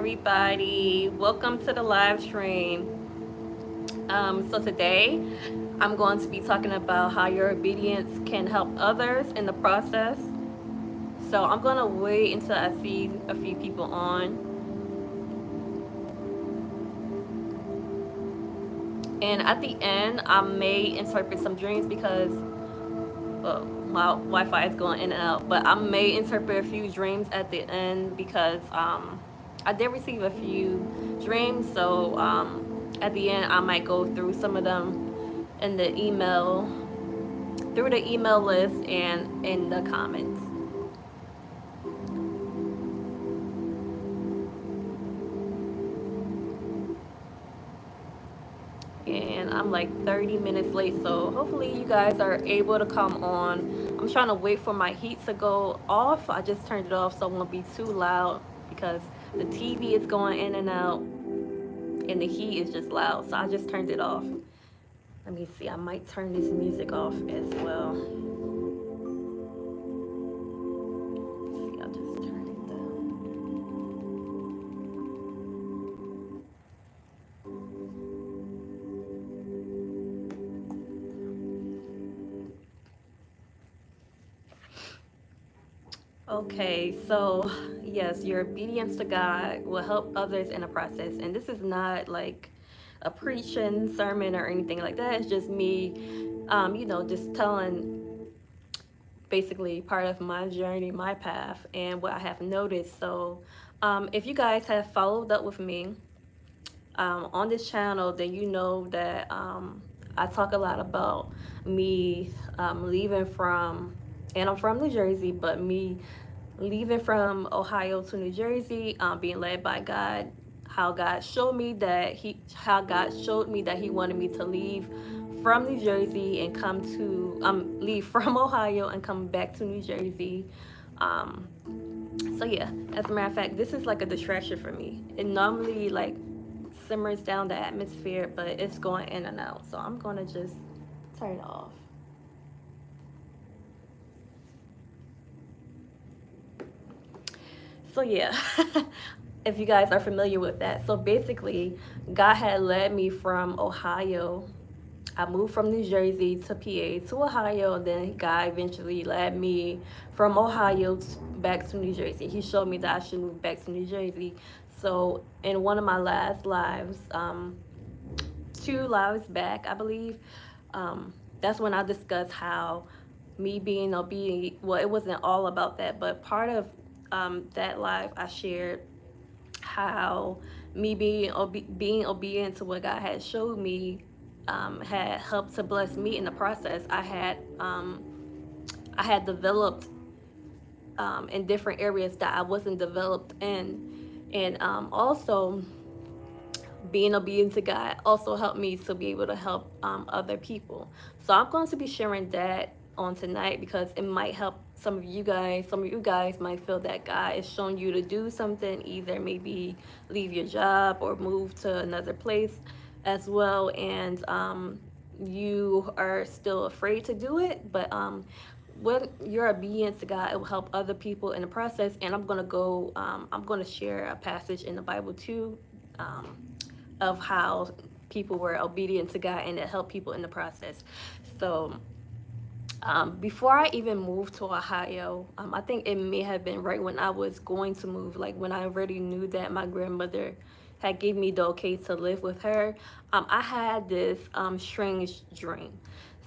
everybody. Welcome to the live stream. So today I'm going to be talking about how your obedience can help others in the process. So I'm going to wait until I see a few people on. And at the end, I may interpret some dreams because my Wi-Fi is going in and out. But I may interpret a few dreams at the end because I did receive a few dreams. So at the end, I might go through some of them in the email, through the email list and in the comments. And I'm like 30 minutes late, so hopefully you guys are able to come on. I'm trying to wait for my heat to go off. I just turned it off so it won't be too loud because the TV is going in and out and the heat is just loud, so I just turned it off. Let me see, I might turn this music off as well. See, I'll just turn it down. Okay, so yes, your obedience to God will help others in the process. And this is not like a preaching sermon or anything like that. It's just me, just telling basically part of my journey, my path, and what I have noticed. So if you guys have followed up with me on this channel, then you know that I talk a lot about me leaving from, and I'm from New Jersey, but me leaving from Ohio to New Jersey, being led by God, how God showed me that he wanted me to leave from New Jersey and come to leave from Ohio and come back to New Jersey. So yeah, as a matter of fact, this is like a distraction for me. It normally like simmers down the atmosphere, but it's going in and out. So I'm gonna just turn it off. So yeah, if you guys are familiar with that. So basically, God had led me from Ohio. I moved from New Jersey to PA to Ohio, and then God eventually led me from Ohio back to New Jersey. He showed me that I should move back to New Jersey. So in one of my last lives, 2 lives back, I believe, that's when I discussed how me being obedient, well, it wasn't all about that, but part of that live I shared how me being obedient to what God had showed me had helped to bless me in the process. I had developed in different areas that I wasn't developed in, and also being obedient to God also helped me to be able to help other people. So I'm going to be sharing that on tonight because it might help some of you guys. Some of you guys might feel that God is showing you to do something, either maybe leave your job or move to another place as well, and you are still afraid to do it, but when your obedience to God, it will help other people in the process. And I'm gonna share a passage in the Bible too, of how people were obedient to God and it helped people in the process. So before I even moved to Ohio, I think it may have been right when I was going to move, like when I already knew that my grandmother had gave me the okay to live with her. I had this strange dream.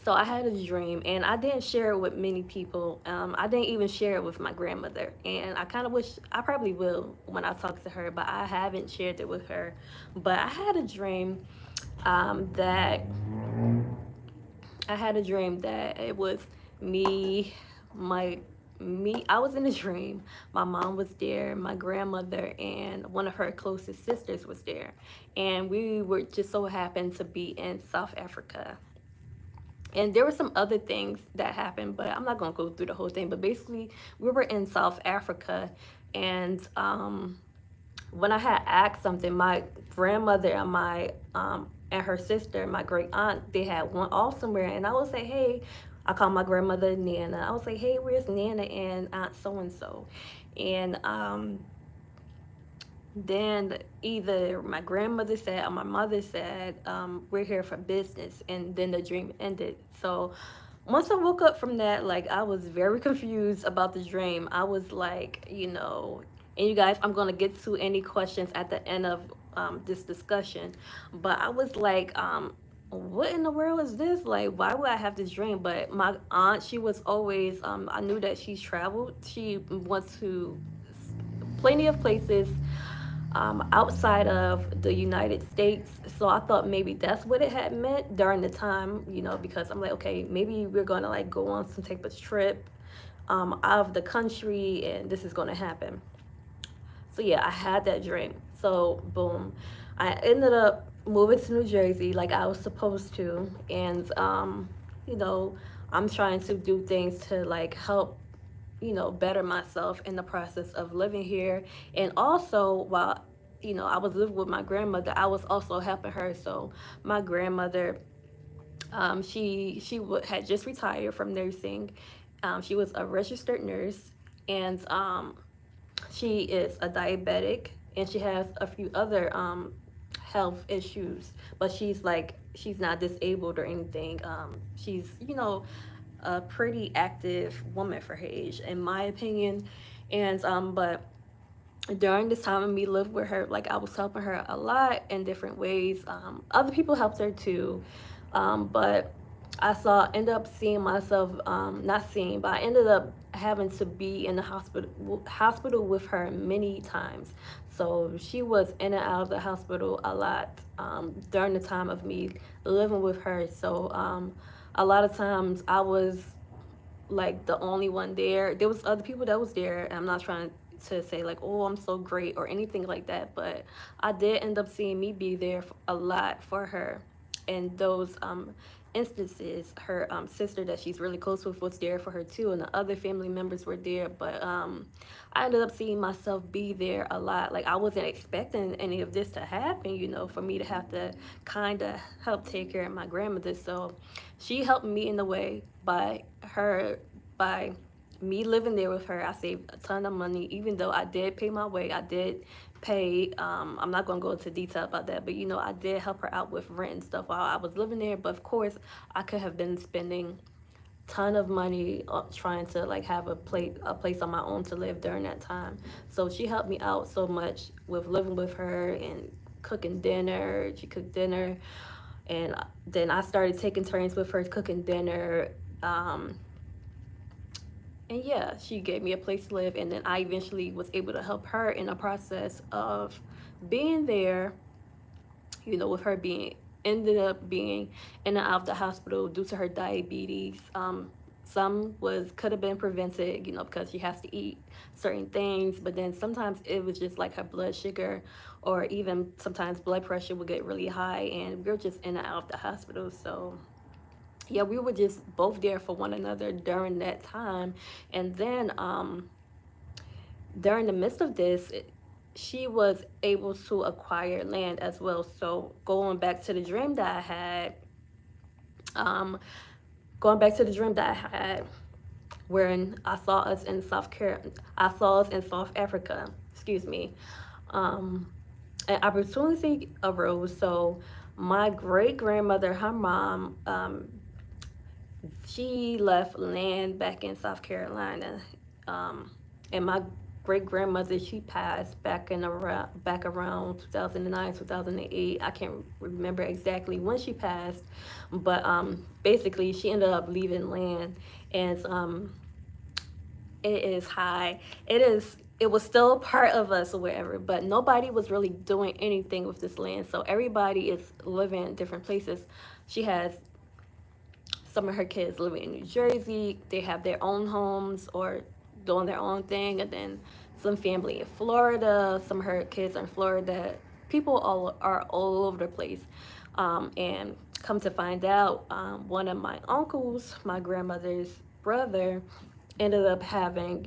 So I had a dream, and I didn't share it with many people. I didn't even share it with my grandmother, and I kind of wish I probably will when I talk to her, but I haven't shared it with her. But that I had a dream that it was me, my me. I was in a dream. My mom was there, my grandmother, and one of her closest sisters was there, and we were just so happened to be in South Africa. And there were some other things that happened, but I'm not gonna go through the whole thing. But basically, we were in South Africa, and when I had asked something, my grandmother and her sister, my great aunt, they had went off somewhere, and I would say, "Hey," I call my grandmother Nana. I would say, "Hey, where's Nana and Aunt so and so?" And Then either my grandmother said or my mother said, we're here for business, and then the dream ended. So once I woke up from that, like, I was very confused about the dream. I was like, and you guys, I'm gonna get to any questions at the end of this discussion, but I was like, what in the world is this? Like, why would I have this dream? But my aunt, she was always, I knew that she's traveled. She went to plenty of places outside of the United States. So I thought maybe that's what it had meant during the time, because I'm like, okay, maybe we're going to like go on some type of trip out of the country and this is going to happen. So yeah, I had that dream. So boom, I ended up moving to New Jersey like I was supposed to. And, you know, I'm trying to do things to like help better myself in the process of living here. And also, while I was living with my grandmother, I was also helping her. So my grandmother, had just retired from nursing. She was a registered nurse, and she is a diabetic, and she has a few other health issues. But she's not disabled or anything. She's a pretty active woman for her age, in my opinion. And but during this time of me living with her, like, I was helping her a lot in different ways. Other people helped her too, but ended up seeing myself, not seeing, but I ended up having to be in the hospital with her many times. So she was in and out of the hospital a lot during the time of me living with her. So a lot of times I was like the only one there. There was other people that was there, and I'm not trying to say like, oh, I'm so great or anything like that, but I did end up seeing me be there a lot for her. And those instances, her sister that she's really close with was there for her too, and the other family members were there. But I ended up seeing myself be there a lot. Like, I wasn't expecting any of this to happen, for me to have to kind of help take care of my grandmother. So she helped me in the way by me living there with her. I saved a ton of money, even though I did pay my way. I did pay. I'm not gonna go into detail about that, but I did help her out with rent and stuff while I was living there. But of course, I could have been spending ton of money trying to like have a place on my own to live during that time. So she helped me out so much with living with her and cooking dinner. She cooked dinner, and then I started taking turns with her cooking dinner. Um, and yeah, she gave me a place to live, and then I eventually was able to help her in the process of being there, with her being ended up being in and out of the hospital due to her diabetes. Some was could have been prevented, because she has to eat certain things, but then sometimes it was just like her blood sugar, or even sometimes blood pressure would get really high, and we are just in and out of the hospital. So yeah, we were just both there for one another during that time. And then during the midst of this, she was able to acquire land as well. So um, going back to the dream that I had, wherein I saw us in South Africa. Excuse me. Um, an opportunity arose. So my great grandmother, her mom, she left land back in South Carolina, um, and my great grandmother, she passed back around 2009, 2008. I can't remember exactly when she passed, but basically she ended up leaving land, and it is high. It was still part of us or whatever, but nobody was really doing anything with this land. So everybody is living in different places. She has some of her kids living in New Jersey. They have their own homes or doing their own thing, and then some family in Florida. Some of her kids are in Florida. People are all over the place. And come to find out, one of my uncles, my grandmother's brother, ended up having,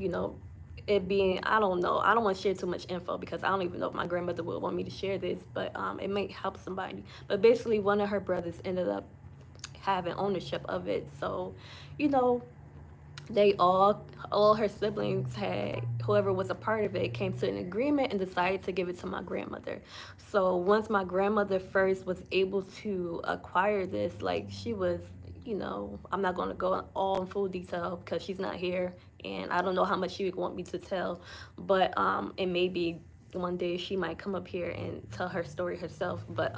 it being, I don't know, I don't want to share too much info because I don't even know if my grandmother would want me to share this, but it may help somebody. But basically, one of her brothers ended up having ownership of it. So, you know, they all her siblings had, whoever was a part of it, came to an agreement and decided to give it to my grandmother. So once my grandmother first was able to acquire this, like she was, I'm not going to go all in full detail because she's not here, and I don't know how much she would want me to tell, but and maybe one day she might come up here and tell her story herself. But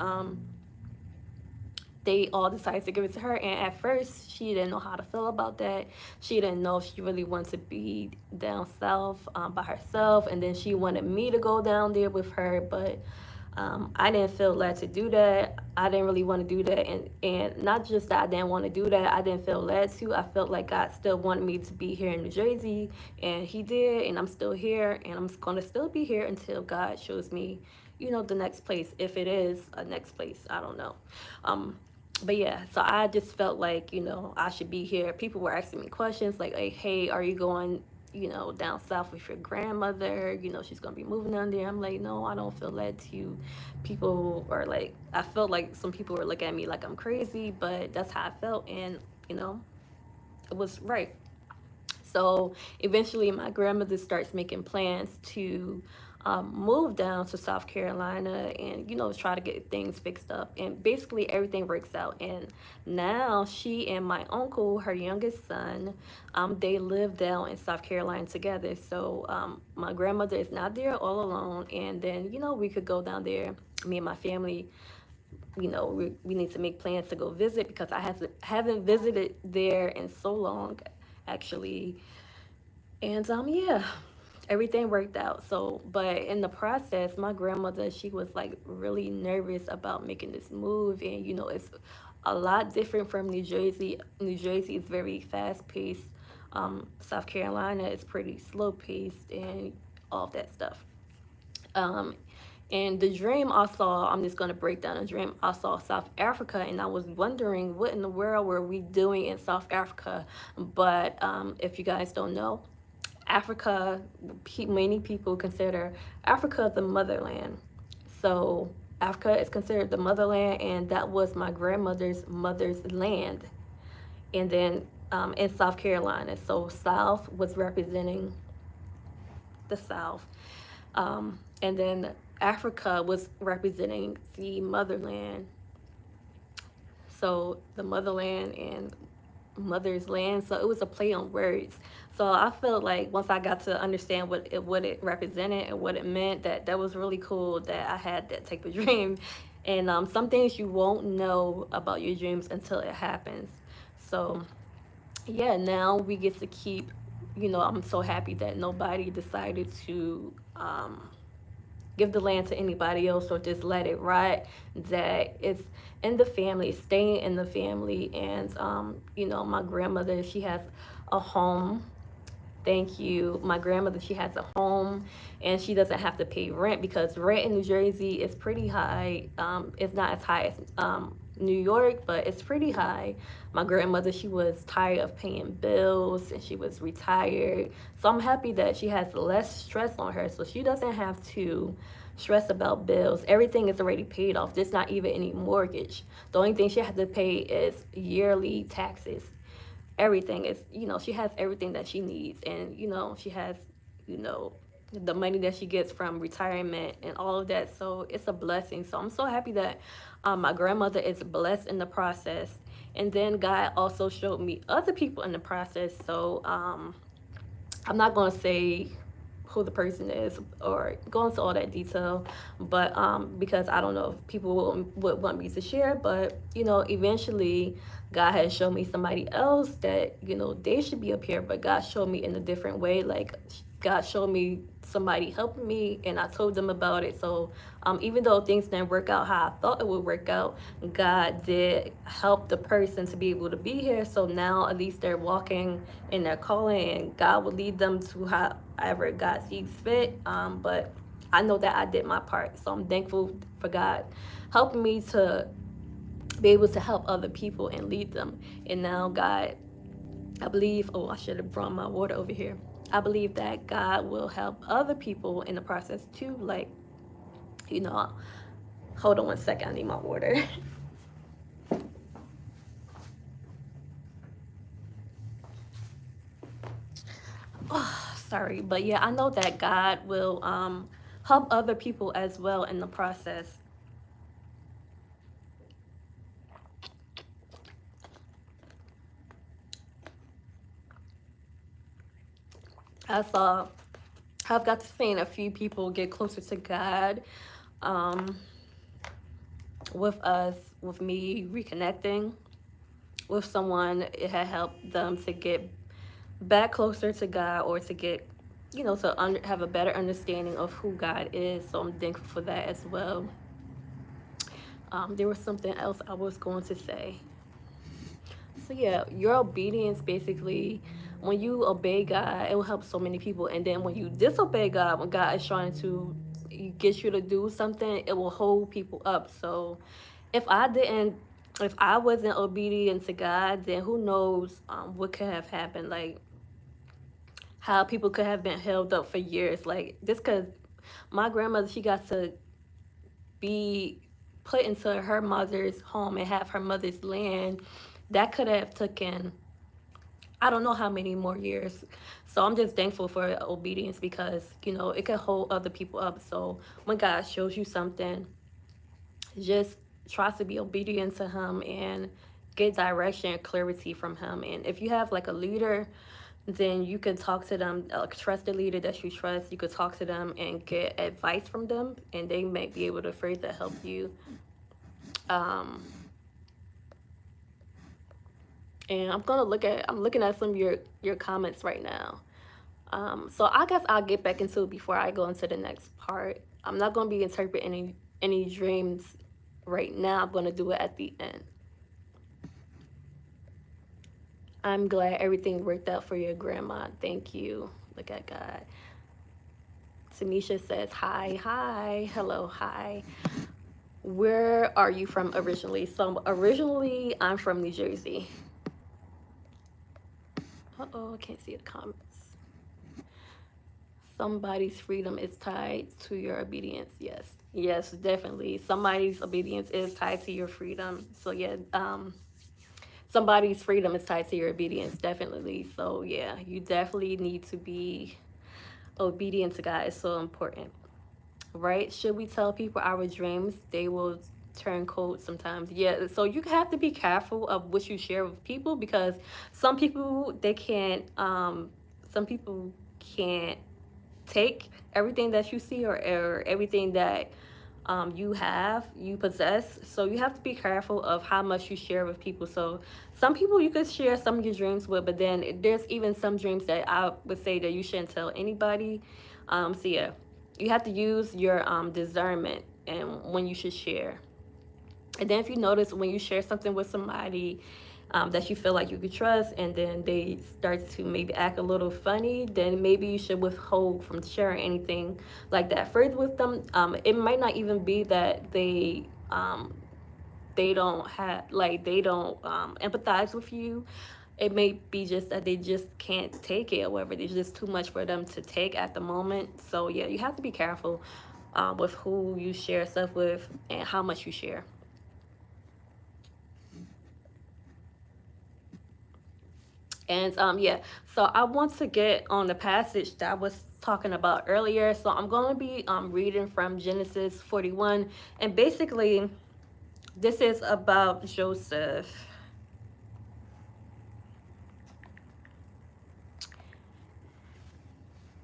they all decided to give it to her, and at first she didn't know how to feel about that. She didn't know if she really wanted to be down south by herself, and then she wanted me to go down there with her, but I didn't feel led to do that. I didn't really want to do that, and not just that I didn't want to do that, I didn't feel led to. I felt like God still wanted me to be here in New Jersey, and he did, and I'm still here, and I'm going to still be here until God shows me, the next place. If it is a next place, I don't know. But yeah, so I just felt like, I should be here. People were asking me questions like, hey, are you going, down south with your grandmother? She's going to be moving down there. I'm like, no, I don't feel led to. People are like, I felt like some people were looking at me like I'm crazy, but that's how I felt. And, it was right. So eventually, my grandmother starts making plans to move down to South Carolina and, try to get things fixed up. And basically, everything works out. And now she and my uncle, her youngest son, they live down in South Carolina together. So my grandmother is not there all alone. And then, we could go down there, me and my family. We need to make plans to go visit because I haven't visited there in so long, actually. And yeah, everything worked out. So, but in the process, my grandmother, she was like really nervous about making this move, and it's a lot different from New Jersey. New Jersey is very fast paced. South Carolina is pretty slow paced and all of that stuff. Um, and the dream I saw, I'm just going to break down the dream. I saw South Africa, and I was wondering what in the world were we doing in South Africa. But if you guys don't know, Africa, many people consider Africa the motherland. So Africa is considered the motherland, and that was my grandmother's mother's land. And then in South Carolina, so South was representing the South, and then Africa was representing the motherland. So the motherland and mother's land. So it was a play on words. So I felt like once I got to understand what it represented and what it meant, that was really cool that I had that type of dream. And some things you won't know about your dreams until it happens. So yeah, now we get to keep. I'm so happy that nobody decided to give the land to anybody else or just let it rot. That it's in the family, it's staying in the family. And my grandmother, she has a home. Thank you. My grandmother, she has a home, and she doesn't have to pay rent because rent in New Jersey is pretty high. It's not as high as New York, but it's pretty high. My grandmother, she was tired of paying bills and she was retired. So I'm happy that she has less stress on her. So she doesn't have to stress about bills. Everything is already paid off. There's not even any mortgage. The only thing she has to pay is yearly taxes. Everything is, she has everything that she needs. And, she has, you know, the money that she gets from retirement and all of that. So it's a blessing. So I'm so happy that my grandmother is blessed in the process. And then God also showed me other people in the process. So I'm not going to say who the person is or go into all that detail, but because I don't know if people would want me to share. But eventually God has shown me somebody else that they should be up here, but God showed me in a different way. Like God showed me somebody helping me, and I told them about it. So even though things didn't work out how I thought it would work out, God did help the person to be able to be here. So now at least they're walking in their calling, and God will lead them to however God sees fit. But I know that I did my part, so I'm thankful for God helping me to be able to help other people and lead them. And now God, I believe, oh, I should have brought my water over here. I believe that God will help other people in the process too. Like, hold on one second, I need my water. sorry. But yeah, I know that God will help other people as well in the process. I saw, I've got to seeing a few people get closer to God, um, with us, with me reconnecting with someone. It had helped them to get back closer to God, or to get, to have a better understanding of who God is. So I'm thankful for that as well. There was something else I was going to say. So yeah, your obedience basically, when you obey God, it will help so many people. And then when you disobey God, when God is trying to get you to do something, it will hold people up. So if I wasn't obedient to God, then who knows what could have happened. Like how people could have been held up for years. Like just because my grandmother, she got to be put into her mother's home and have her mother's land, that could have taken I don't know how many more years. So I'm just thankful for obedience, because it can hold other people up. So when God shows you something, just try to be obedient to Him and get direction and clarity from Him. And if you have like a leader, then you can talk to them, a trusted leader that you trust. You could talk to them and get advice from them, and they may be able to further help you. Um, and I'm looking at some of your comments right now. So I guess I'll get back into it before I go into the next part. I'm not going to be interpreting any dreams right now. I'm going to do it at the end. I'm glad everything worked out for your grandma. Thank you. Look at God. Tanisha says, hi, hi, hello, hi. Where are you from originally? So originally, I'm from New Jersey. Uh-oh, I can't see the comments. Somebody's freedom is tied to your obedience. Yes, definitely. Somebody's obedience is tied to your freedom. So yeah, somebody's freedom is tied to your obedience, definitely. So yeah, you definitely need to be obedient to God. It's so important, right? Should we tell people our dreams? They will turn cold sometimes. Yeah, so you have to be careful of what you share with people, because some people, they can't some people can't take everything that you see, or everything that you possess. So you have to be careful of how much you share with people. So some people you could share some of your dreams with, but then there's even some dreams that I would say that you shouldn't tell anybody. So yeah, you have to use your discernment and when you should share. And then if you notice when you share something with somebody that you feel like you could trust, and then they start to maybe act a little funny, then maybe you should withhold from sharing anything like that further with them. It might not even be that they don't have like they don't empathize with you. It may be just that they just can't take it, or whatever. It's just too much for them to take at the moment. So yeah, you have to be careful with who you share stuff with and how much you share. And yeah, so I want to get on the passage that I was talking about earlier. So I'm going to be reading from Genesis 41. And basically, this is about Joseph.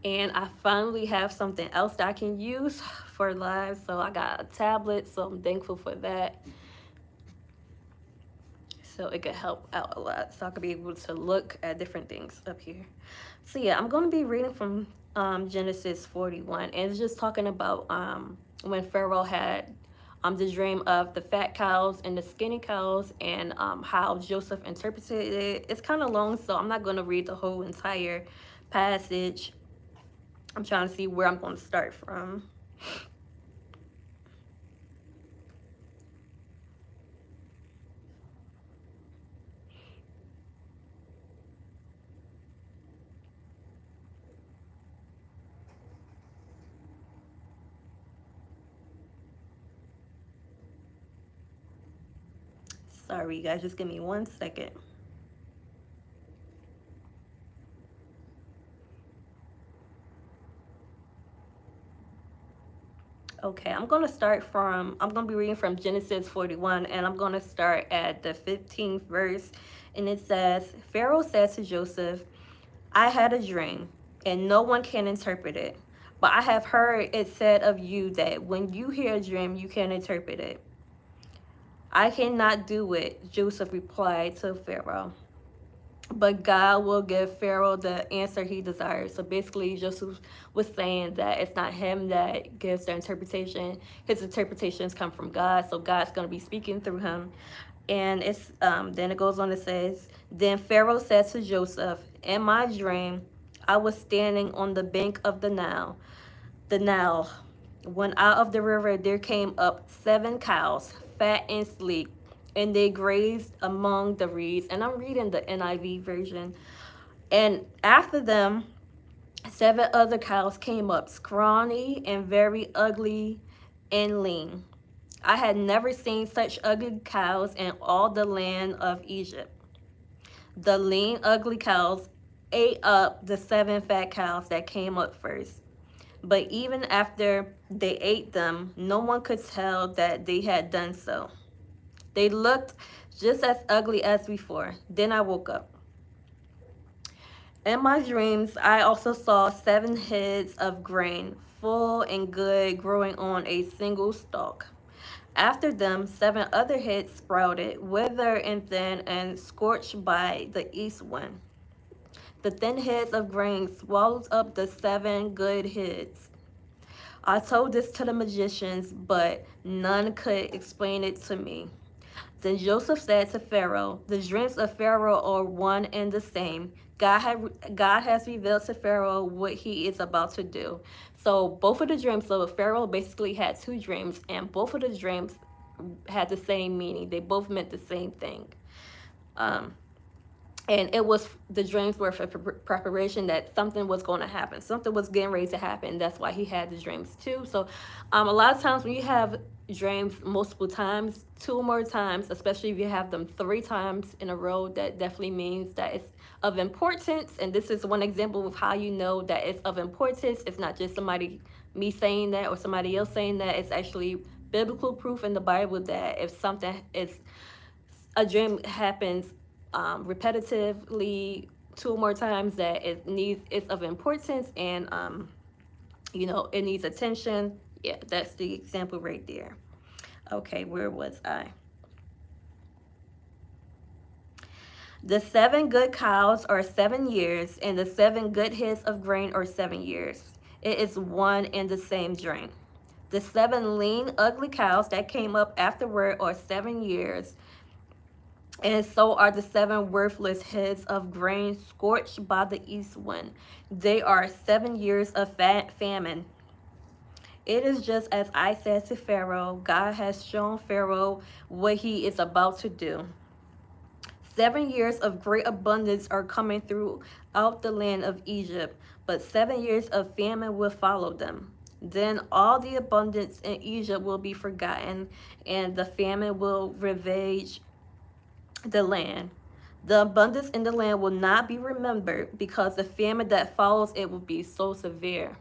And I finally have something else that I can use for live. So I got a tablet, so I'm thankful for that. So it could help out a lot. So I could be able to look at different things up here. So yeah, I'm going to be reading from Genesis 41. And it's just talking about when Pharaoh had the dream of the fat cows and the skinny cows, and how Joseph interpreted it. It's kind of long, so I'm not going to read the whole entire passage. I'm trying to see where I'm going to start from. Sorry, you guys, just give me 1 second. Okay, I'm going to be reading from Genesis 41, and I'm going to start at the 15th verse. And it says, Pharaoh said to Joseph, I had a dream, and no one can interpret it. But I have heard it said of you that when you hear a dream, you can interpret it. I cannot do it, Joseph replied to Pharaoh. But God will give Pharaoh the answer he desires. So basically, Joseph was saying that it's not him that gives the interpretation. His interpretations come from God. So God's going to be speaking through him. And it's then it goes on, it says, Then Pharaoh said to Joseph, in my dream, I was standing on the bank of the Nile. When out of the river there came up 7 cows, fat and sleek, and they grazed among the reeds. And I'm reading the NIV version. And after them, 7 other cows came up, scrawny and very ugly and lean. I had never seen such ugly cows in all the land of Egypt. The lean, ugly cows ate up the 7 fat cows that came up first. But even after they ate them, no one could tell that they had done so. They looked just as ugly as before. Then I woke up. In my dreams, I also saw 7 heads of grain, full and good, growing on a single stalk. After them, 7 other heads sprouted, withered and thin, and scorched by the east wind. The thin heads of grain swallowed up the 7 good heads. I told this to the magicians, but none could explain it to me. Then Joseph said to Pharaoh, the dreams of Pharaoh are one and the same. God has revealed to Pharaoh what he is about to do. So both of the dreams, so Pharaoh basically had 2 dreams, and both of the dreams had the same meaning. They both meant the same thing. Um, and the dreams were for preparation that something was going to happen, something was getting ready to happen. That's why he had the dreams too. So a lot of times when you have dreams multiple times, 2 or more times, especially if you have them 3 times in a row, that definitely means that it's of importance. And this is one example of how you know that it's of importance. It's not just me saying that or somebody else saying that. It's actually biblical proof in the Bible that if something is a dream happens repetitively 2 or more times, that it's of importance, and it needs attention. Yeah, that's the example right there. Okay, where was I? The 7 good cows are 7 years, and the 7 good heads of grain are 7 years. It is one and the same dream. The 7 lean, ugly cows that came up afterward are 7 years, and so are the 7 worthless heads of grain scorched by the east wind. They are 7 years of famine. It is just as I said to Pharaoh. God has shown Pharaoh what he is about to do. 7 years of great abundance are coming throughout the land of Egypt, but 7 years of famine will follow them. Then all the abundance in Egypt will be forgotten, and the famine will ravage the land. The abundance in the land will not be remembered, because the famine that follows it will be so severe.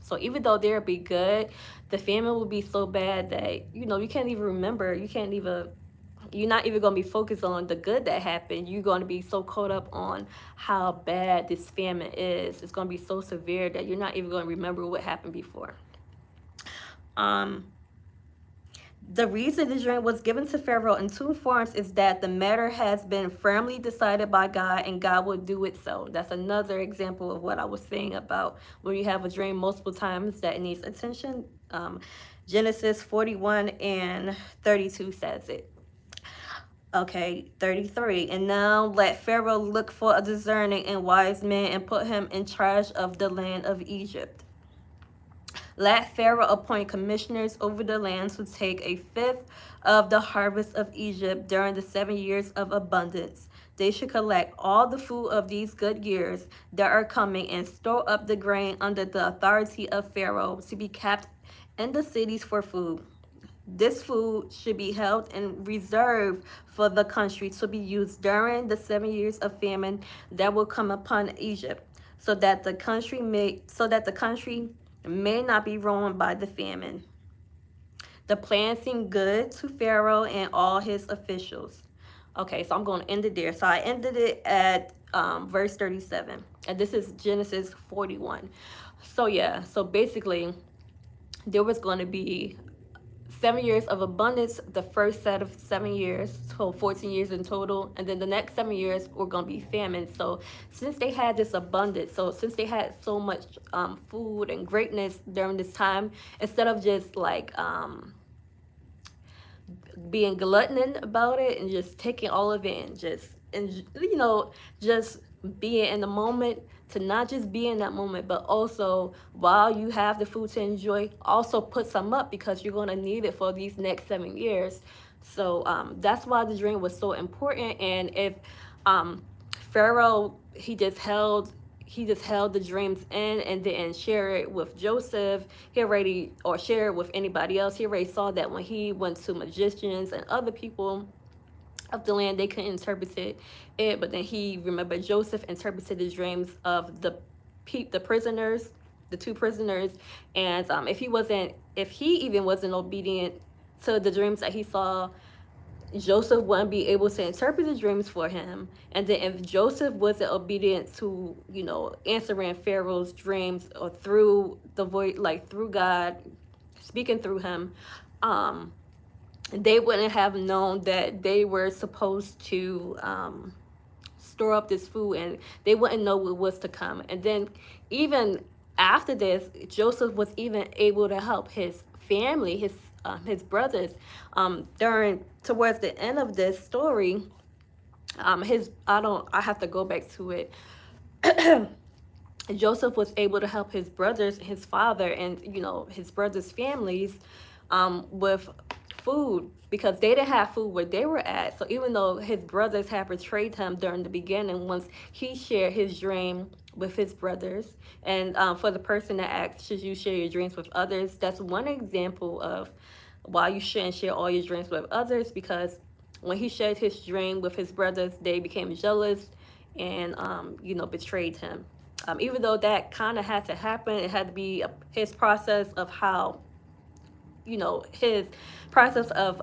So even though there will be good, the famine will be so bad that you can't even remember. You're not even going to be focused on the good that happened. You're going to be so caught up on how bad this famine is. It's going to be so severe that you're not even going to remember what happened before. The reason the dream was given to Pharaoh in 2 forms is that the matter has been firmly decided by God, and God will do it so. That's another example of what I was saying about when you have a dream multiple times that it needs attention. Genesis 41 and 32 says it. Okay, 33. And now let Pharaoh look for a discerning and wise man and put him in charge of the land of Egypt. Let Pharaoh appoint commissioners over the land to take 1/5 of the harvest of Egypt during the 7 years of abundance. They should collect all the food of these good years that are coming and store up the grain under the authority of Pharaoh to be kept in the cities for food. This food should be held in reserve for the country to be used during the 7 years of famine that will come upon Egypt, so that the country may not be ruined by the famine. The plan seemed good to Pharaoh and all his officials. Okay, so I'm going to end it there. So I ended it at verse 37. And this is Genesis 41. So yeah, so basically, there was going to be 7 years of abundance, the first set of 7 years, so 14 years in total, and then the next 7 years were going to be famine. So since they had this abundance, so since they had so much food and greatness during this time, instead of just like being glutton about it and just taking all of it and just being in the moment, to not just be in that moment, but also while you have the food to enjoy, also put some up because you're going to need it for these next 7 years. So that's why the dream was so important. And if Pharaoh, he just held the dreams in and didn't share it with Joseph. He already, or share it with anybody else. He already saw that when he went to magicians and other people of the land, they couldn't interpret it. But then he remembered Joseph interpreted the dreams of the prisoners, the two prisoners. And if he even wasn't obedient to the dreams that he saw, Joseph wouldn't be able to interpret the dreams for him. And then if Joseph wasn't obedient to, answering Pharaoh's dreams, or through the voice, like through God speaking through him, they wouldn't have known that they were supposed to store up this food, and they wouldn't know what was to come. And then even after this, Joseph was even able to help his family, his brothers, towards the end of this story. I have to go back to it. Joseph was able to help his brothers, his father, and his brothers' families with food, because they didn't have food where they were at. So even though his brothers had betrayed him during the beginning, once he shared his dream with his brothers, and for the person that asked, should you share your dreams with others? That's one example of why you shouldn't share all your dreams with others, because when he shared his dream with his brothers, they became jealous and betrayed him. Even though that kind of had to happen, it had to be his process of how, his process of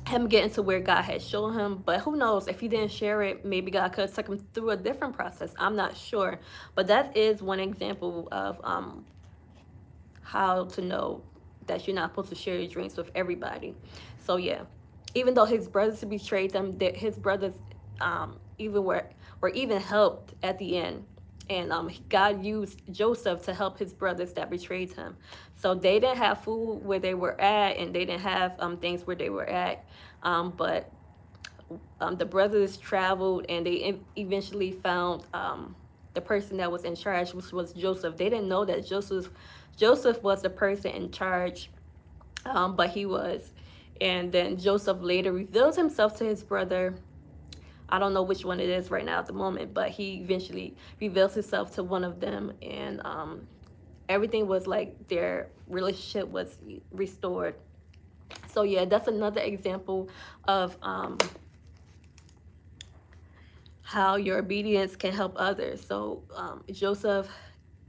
him getting to where God had shown him. But who knows, if he didn't share it, maybe God could have took him through a different process. I'm not sure. But that is one example of how to know that you're not supposed to share your dreams with everybody. So yeah, even though his brothers betrayed them, that his brothers even were even helped at the end. And God used Joseph to help his brothers that betrayed him. So they didn't have food where they were at, and they didn't have things where they were at. But the brothers traveled, and they eventually found the person that was in charge, which was Joseph. They didn't know that Joseph was the person in charge, but he was. And then Joseph later revealed himself to his brother. I don't know which one it is right now at the moment, but he eventually reveals himself to one of them, and everything was like their relationship was restored. So yeah, that's another example of how your obedience can help others. So Joseph's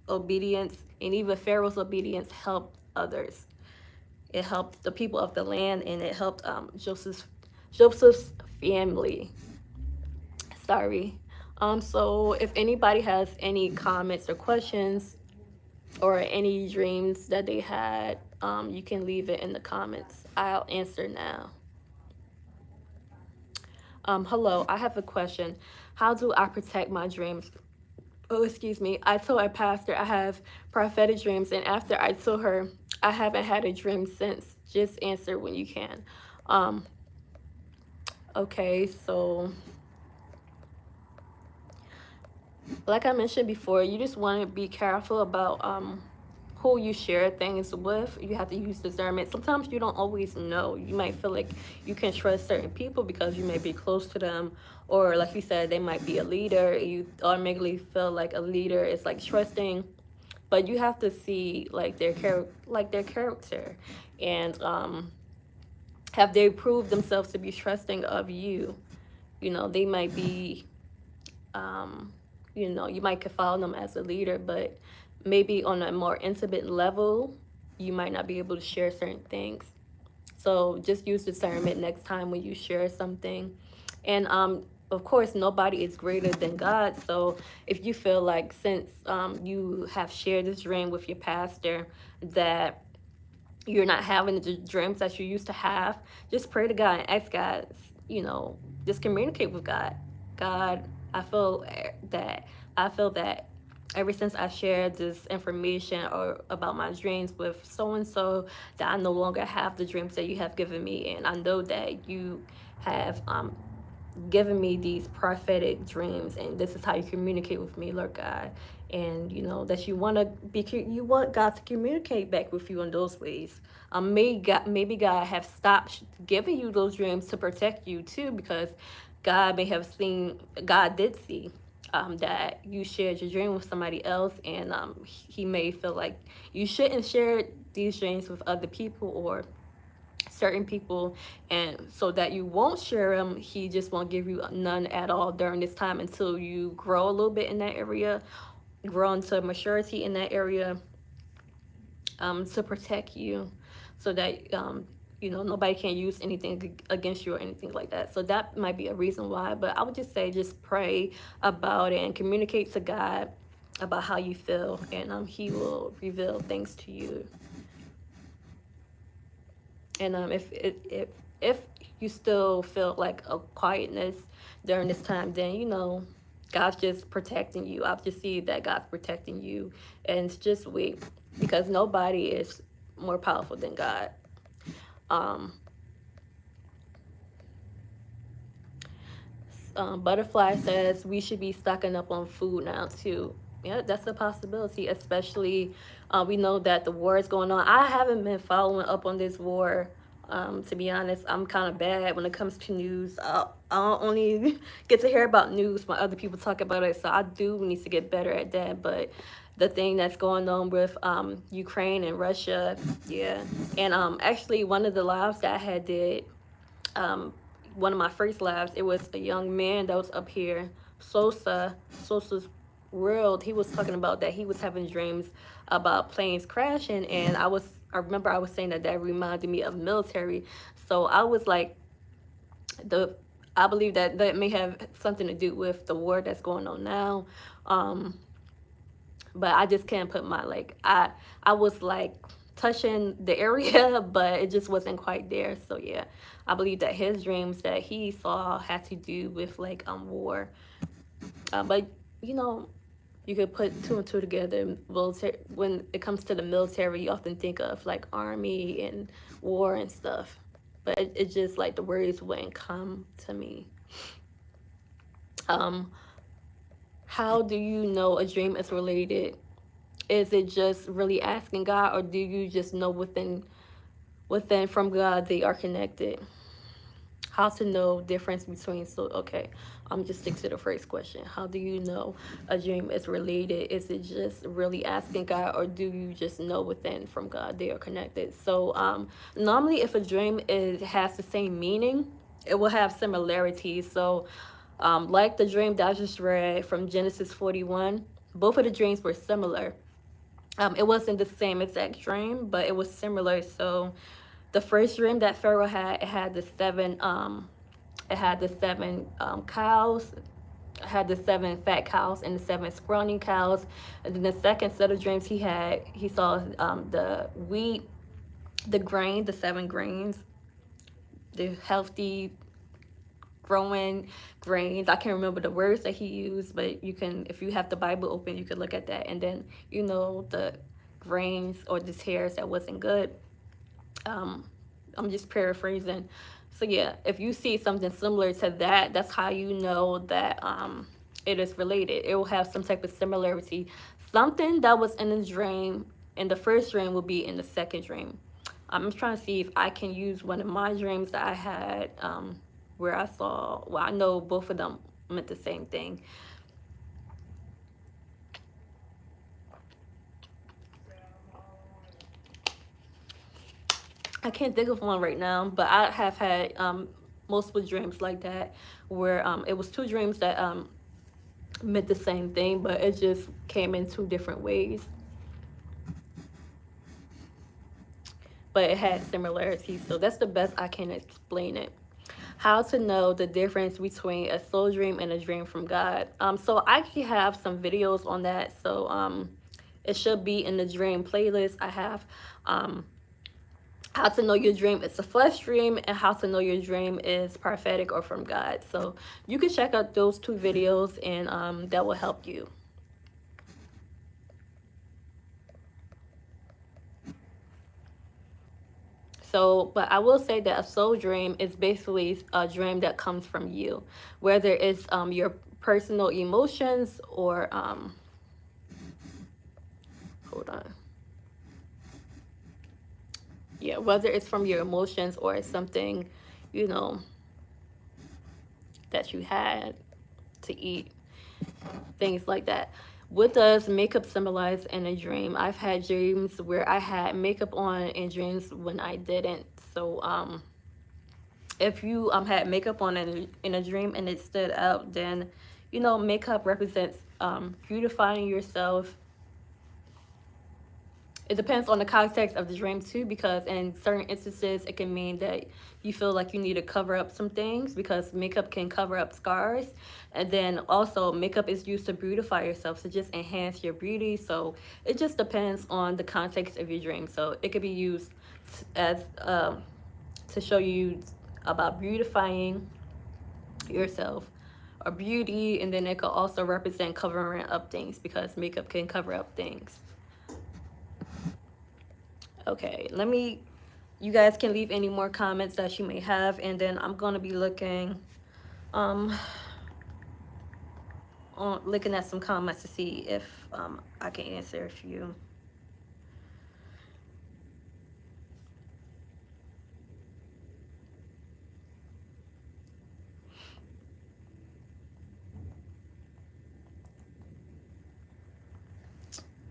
obedience and even Pharaoh's obedience helped others. It helped the people of the land, and it helped Joseph's family. Sorry. So if anybody has any comments or questions or any dreams that they had, you can leave it in the comments. I'll answer now. Hello, I have a question. How do I protect my dreams? Oh, excuse me. I told a pastor I have prophetic dreams, and after I told her I haven't had a dream since. Just answer when you can. Okay, so like I mentioned before, you just want to be careful about who you share things with. You have to use discernment. Sometimes you don't always know. You might feel like you can trust certain people because you may be close to them, or like you said, they might be a leader. You automatically feel like a leader is like trusting, but you have to see like their character, and have they proved themselves to be trusting of you. They might be you might could follow them as a leader, but maybe on a more intimate level, you might not be able to share certain things. So just use discernment next time when you share something. And of course, nobody is greater than God. So if you feel like, since you have shared this dream with your pastor, that you're not having the dreams that you used to have, just pray to God and ask God, you know, just communicate with God. God, I feel that I feel that ever since I shared this information or about my dreams with so and so, that I no longer have the dreams that you have given me, and I know that you have given me these prophetic dreams, and this is how you communicate with me, Lord God. And you know that you want to be, you want God to communicate back with you in those ways. Maybe God have stopped giving you those dreams to protect you too, because God may have seen, God did see that you shared your dream with somebody else, and he may feel like you shouldn't share these dreams with other people or certain people, and so that you won't share them, he just won't give you none at all during this time until you grow a little bit in that area, grow into maturity in that area, to protect you, so that you know, nobody can use anything against you or anything like that. So that might be a reason why, but I would just say just pray about it and communicate to God about how you feel, and he will reveal things to you. And if you still feel like a quietness during this time, then you know God's just protecting you. I've just see that God's protecting you, and it's just wait, because nobody is more powerful than God. Um, Butterfly says we should be stocking up on food now too. Yeah, that's a possibility, especially we know that the war is going on. I haven't been following up on this war. To be honest, I'm kind of bad when it comes to news. I only get to hear about news when other people talk about it, so I do need to get better at that. But the thing that's going on with Ukraine and Russia, yeah. And actually, one of the lives that I had did, um, one of my first lives, it was a young man that was up here, Sosa's World. He was talking about that he was having dreams about planes crashing, and I remember I was saying that that reminded me of military. So I was like, the I believe that that may have something to do with the war that's going on now. Um, but I just can't put my like I was like touching the area, but it just wasn't quite there. So yeah, I believe that his dreams that he saw had to do with like war. But you know, you could put two and two together. Military, when it comes to the military, you often think of like army and war and stuff. But it just like the words wouldn't come to me. Um, how do you know a dream is related? Is it just really asking God, or do you just know within from God they are connected? How to know difference between, so okay, I'm just stick to the first question. How do you know a dream is related? Is it just really asking God, or do you just know within from God they are connected? So normally if a dream has the same meaning, it will have similarities. So like the dream that I just read from Genesis 41, both of the dreams were similar. It wasn't the same exact dream, but it was similar. So the first dream that Pharaoh had, it had the seven cows, it had the seven fat cows and the seven scrawny cows. And then the second set of dreams he saw the wheat, the grain, the seven grains, the healthy growing grains. I can't remember the words that he used, but you can, if you have the Bible open, you can look at that. And then you know the grains or the tares that wasn't good. Um, I'm just paraphrasing. So yeah, if you see something similar to that, that's how you know that it is related. It will have some type of similarity. Something that was in the dream, in the first dream, will be in the second dream. I'm trying to see if I can use one of my dreams that I had, where I saw, well, I know both of them meant the same thing. I can't think of one right now, but I have had multiple dreams like that, where it was two dreams that meant the same thing, but it just came in two different ways. but it had similarities. So that's the best I can explain it. How to know the difference between a soul dream and a dream from God. So I actually have some videos on that. So it should be in the dream playlist. I have how to know your dream is a flesh dream, and how to know your dream is prophetic or from God. So you can check out those two videos, and that will help you. So, but I will say that a soul dream is basically a dream that comes from you, whether it's your personal emotions or hold on, yeah, whether it's from your emotions or it's something, you know, that you had to eat, things like that. What does makeup symbolize in a dream? I've had dreams where I had makeup on and dreams when I didn't. So if you had makeup on in a dream and it stood out, then you know makeup represents beautifying yourself. It depends on the context of the dream too, because in certain instances it can mean that you feel like you need to cover up some things because makeup can cover up scars. And then also makeup is used to beautify yourself, to just enhance your beauty. So it just depends on the context of your dream. So it could be used as to show you about beautifying yourself or beauty, and then it could also represent covering up things because makeup can cover up things. Okay, let me, you guys can leave any more comments that you may have, and then I'm going to be looking um on looking at some comments to see if I can answer a few.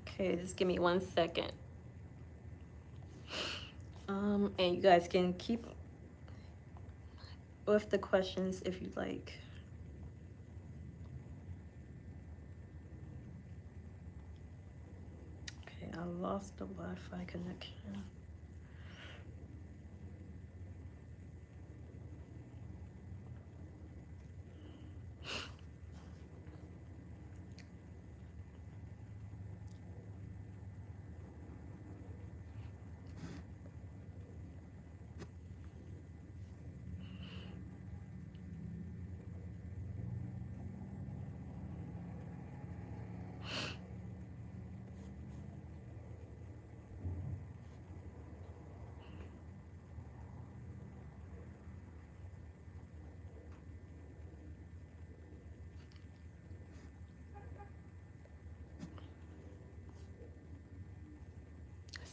Okay, just give me 1 second. And you guys can keep with the questions if you'd like. Okay, I lost the Wi-Fi connection.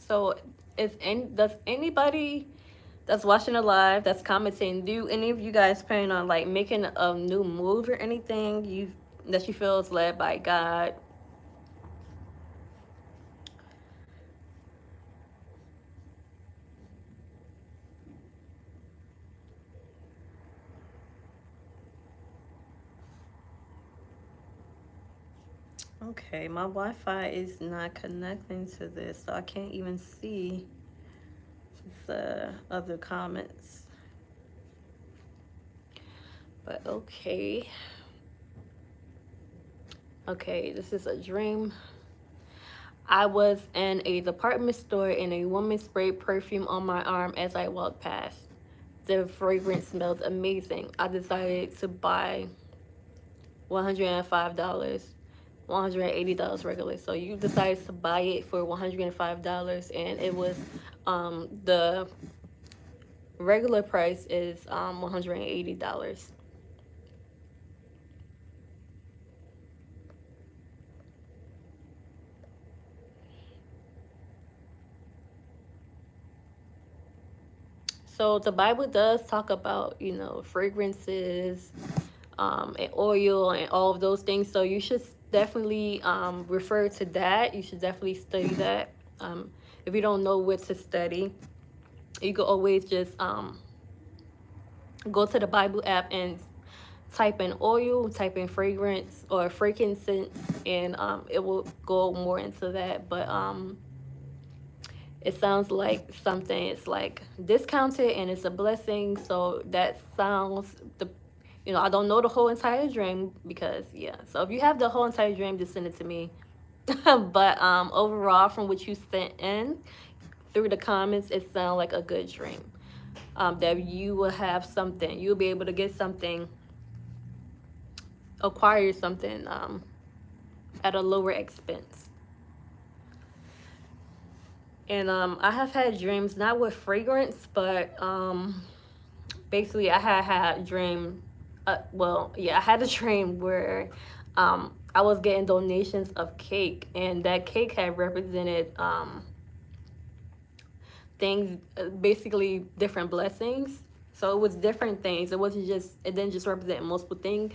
So, does anybody that's watching the live, that's commenting, do any of you guys plan on like making a new move or anything that you feel is led by God? Okay, my Wi-Fi is not connecting to this, so I can't even see the other comments. But okay. Okay, this is a dream. I was in a department store and a woman sprayed perfume on my arm as I walked past. The fragrance smelled amazing. I decided to buy $105, $180 regularly. So you decided to buy it for $105, and it was the regular price is $180. So the Bible does talk about, you know, fragrances, and oil and all of those things. So you should definitely refer to that. You should definitely study that. If you don't know what to study, you can always just go to the Bible app and type in oil, type in fragrance or frankincense, and it will go more into that. But it sounds like something is like discounted and it's a blessing. So that sounds the, I don't know the whole entire dream because yeah. So if you have the whole entire dream, just send it to me. But overall, from what you sent in through the comments, it sounds like a good dream. That you will have something, you'll be able to get something, acquire something at a lower expense. And I have had dreams not with fragrance, but basically I had a dream. Well, yeah, I had a dream where I was getting donations of cake, and that cake had represented things, basically different blessings. So it was different things. It wasn't just. It didn't just represent multiple things.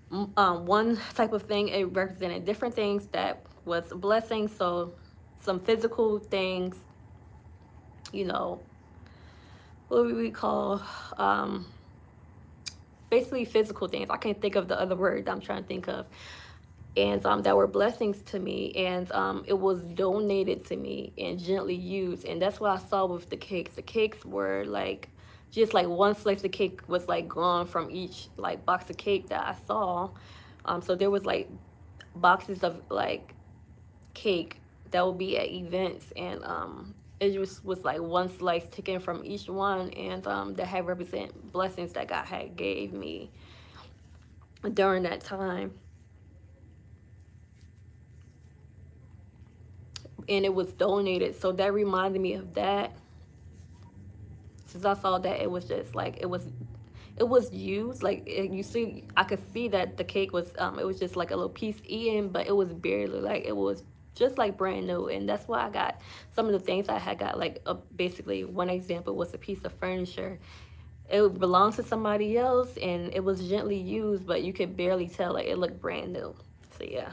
One type of thing, it represented different things that was a blessing. So some physical things, you know, what we call basically physical things. I can't think of the other word I'm trying to think of. And that were blessings to me, and it was donated to me and gently used. And that's what I saw with the cakes. The cakes were like just like one slice of cake was like gone from each like box of cake that I saw. So there was like boxes of like cake that would be at events, and it just was like one slice taken from each one, and that had represent blessings that God had gave me during that time. And it was donated, so that reminded me of that. Since I saw that, it was just like it was used, like you see, I could see that the cake was it was just like a little piece eaten, but it was barely, like it was just like brand new. And that's why I got some of the things I had got, like basically one example was a piece of furniture. It belonged to somebody else and it was gently used, but you could barely tell, like it looked brand new. So yeah.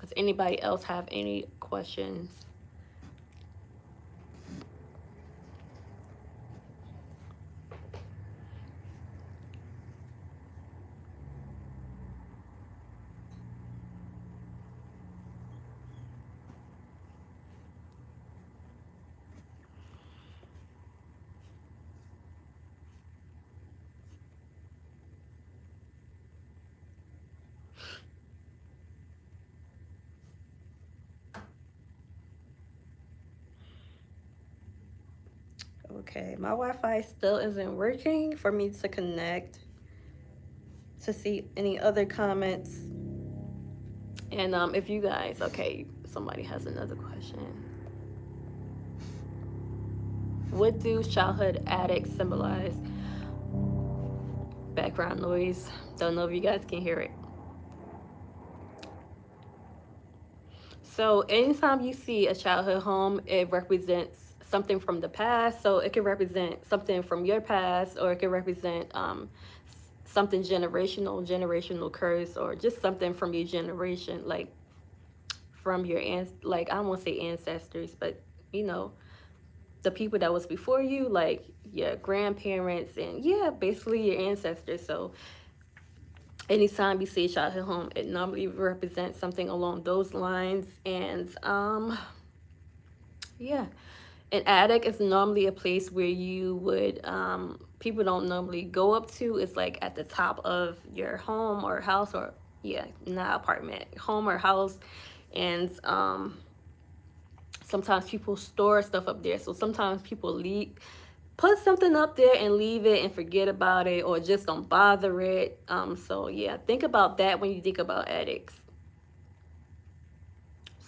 Does anybody else have any questions? Okay, my Wi-Fi still isn't working for me to connect to see any other comments. And if you guys, okay, somebody has another question. What do childhood addicts symbolize? Background noise. Don't know if you guys can hear it. So anytime you see a childhood home, it represents something from the past. So it can represent something from your past, or it can represent something generational curse, or just something from your generation, like from your like I don't want to say ancestors, but you know, the people that was before you, like your grandparents and yeah, basically your ancestors. So anytime you see a childhood home, it normally represents something along those lines. And yeah, an attic is normally a place where you would people don't normally go up to. It's like at the top of your home or house, or yeah, not apartment, home or house. And sometimes people store stuff up there. So sometimes people leave, put something up there and leave it and forget about it, or just don't bother it. So yeah, think about that when you think about attics.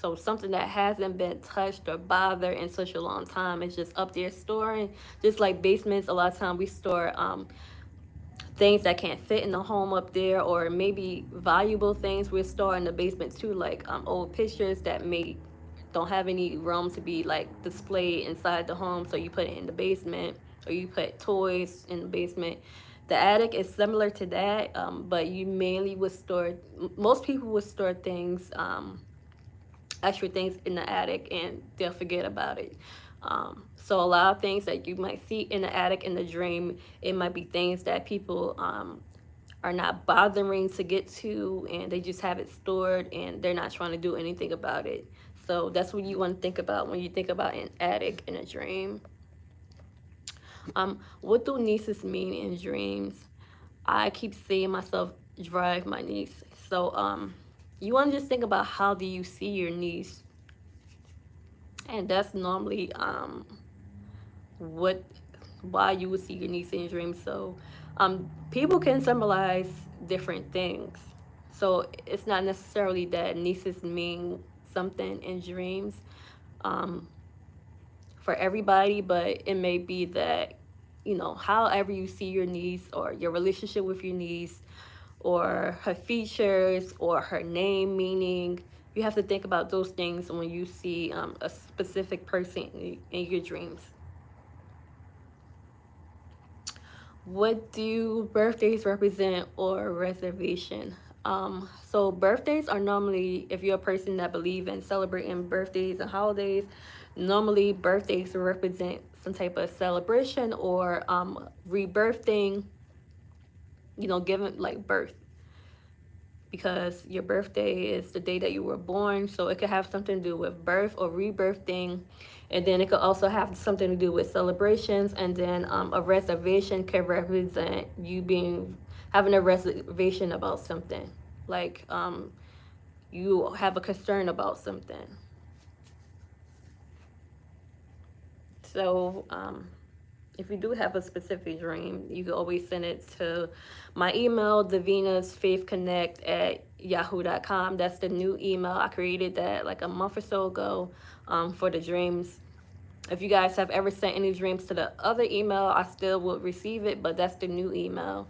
So something that hasn't been touched or bothered in such a long time is just up there storing. Just like basements, a lot of times we store things that can't fit in the home up there, or maybe valuable things we store in the basement too, like old pictures that may don't have any room to be like displayed inside the home, so you put it in the basement, or you put toys in the basement. The attic is similar to that, but you mainly would store, most people would store things, extra things in the attic, and they'll forget about it. So a lot of things that you might see in the attic in the dream, it might be things that people are not bothering to get to, and they just have it stored and they're not trying to do anything about it. So that's what you want to think about when you think about an attic in a dream. What do nieces mean in dreams? I keep seeing myself drive my niece. So you want to just think about how do you see your niece, and that's normally what why you would see your niece in your dreams. So people can symbolize different things. So it's not necessarily that nieces mean something in dreams um, for everybody, but it may be that, you know, however you see your niece or your relationship with your niece or her features or her name meaning, you have to think about those things when you see a specific person in your dreams. What do birthdays represent or reservation? So birthdays are normally, if you're a person that believe in celebrating birthdays and holidays, normally birthdays represent some type of celebration or rebirthing, you know, giving like birth, because your birthday is the day that you were born. So it could have something to do with birth or rebirthing. And then it could also have something to do with celebrations. And then a reservation can represent you being having a reservation about something. Like you have a concern about something. So if you do have a specific dream, you can always send it to my email, davinasfaithconnect@yahoo.com. That's the new email. I created that like a month or so ago for the dreams. If you guys have ever sent any dreams to the other email, I still will receive it, but that's the new email.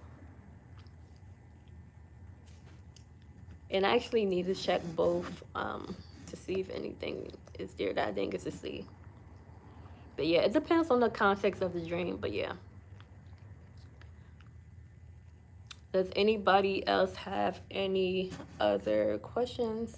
And I actually need to check both to see if anything is there that I didn't get to see. But yeah, it depends on the context of the dream. But yeah. Does anybody else have any other questions?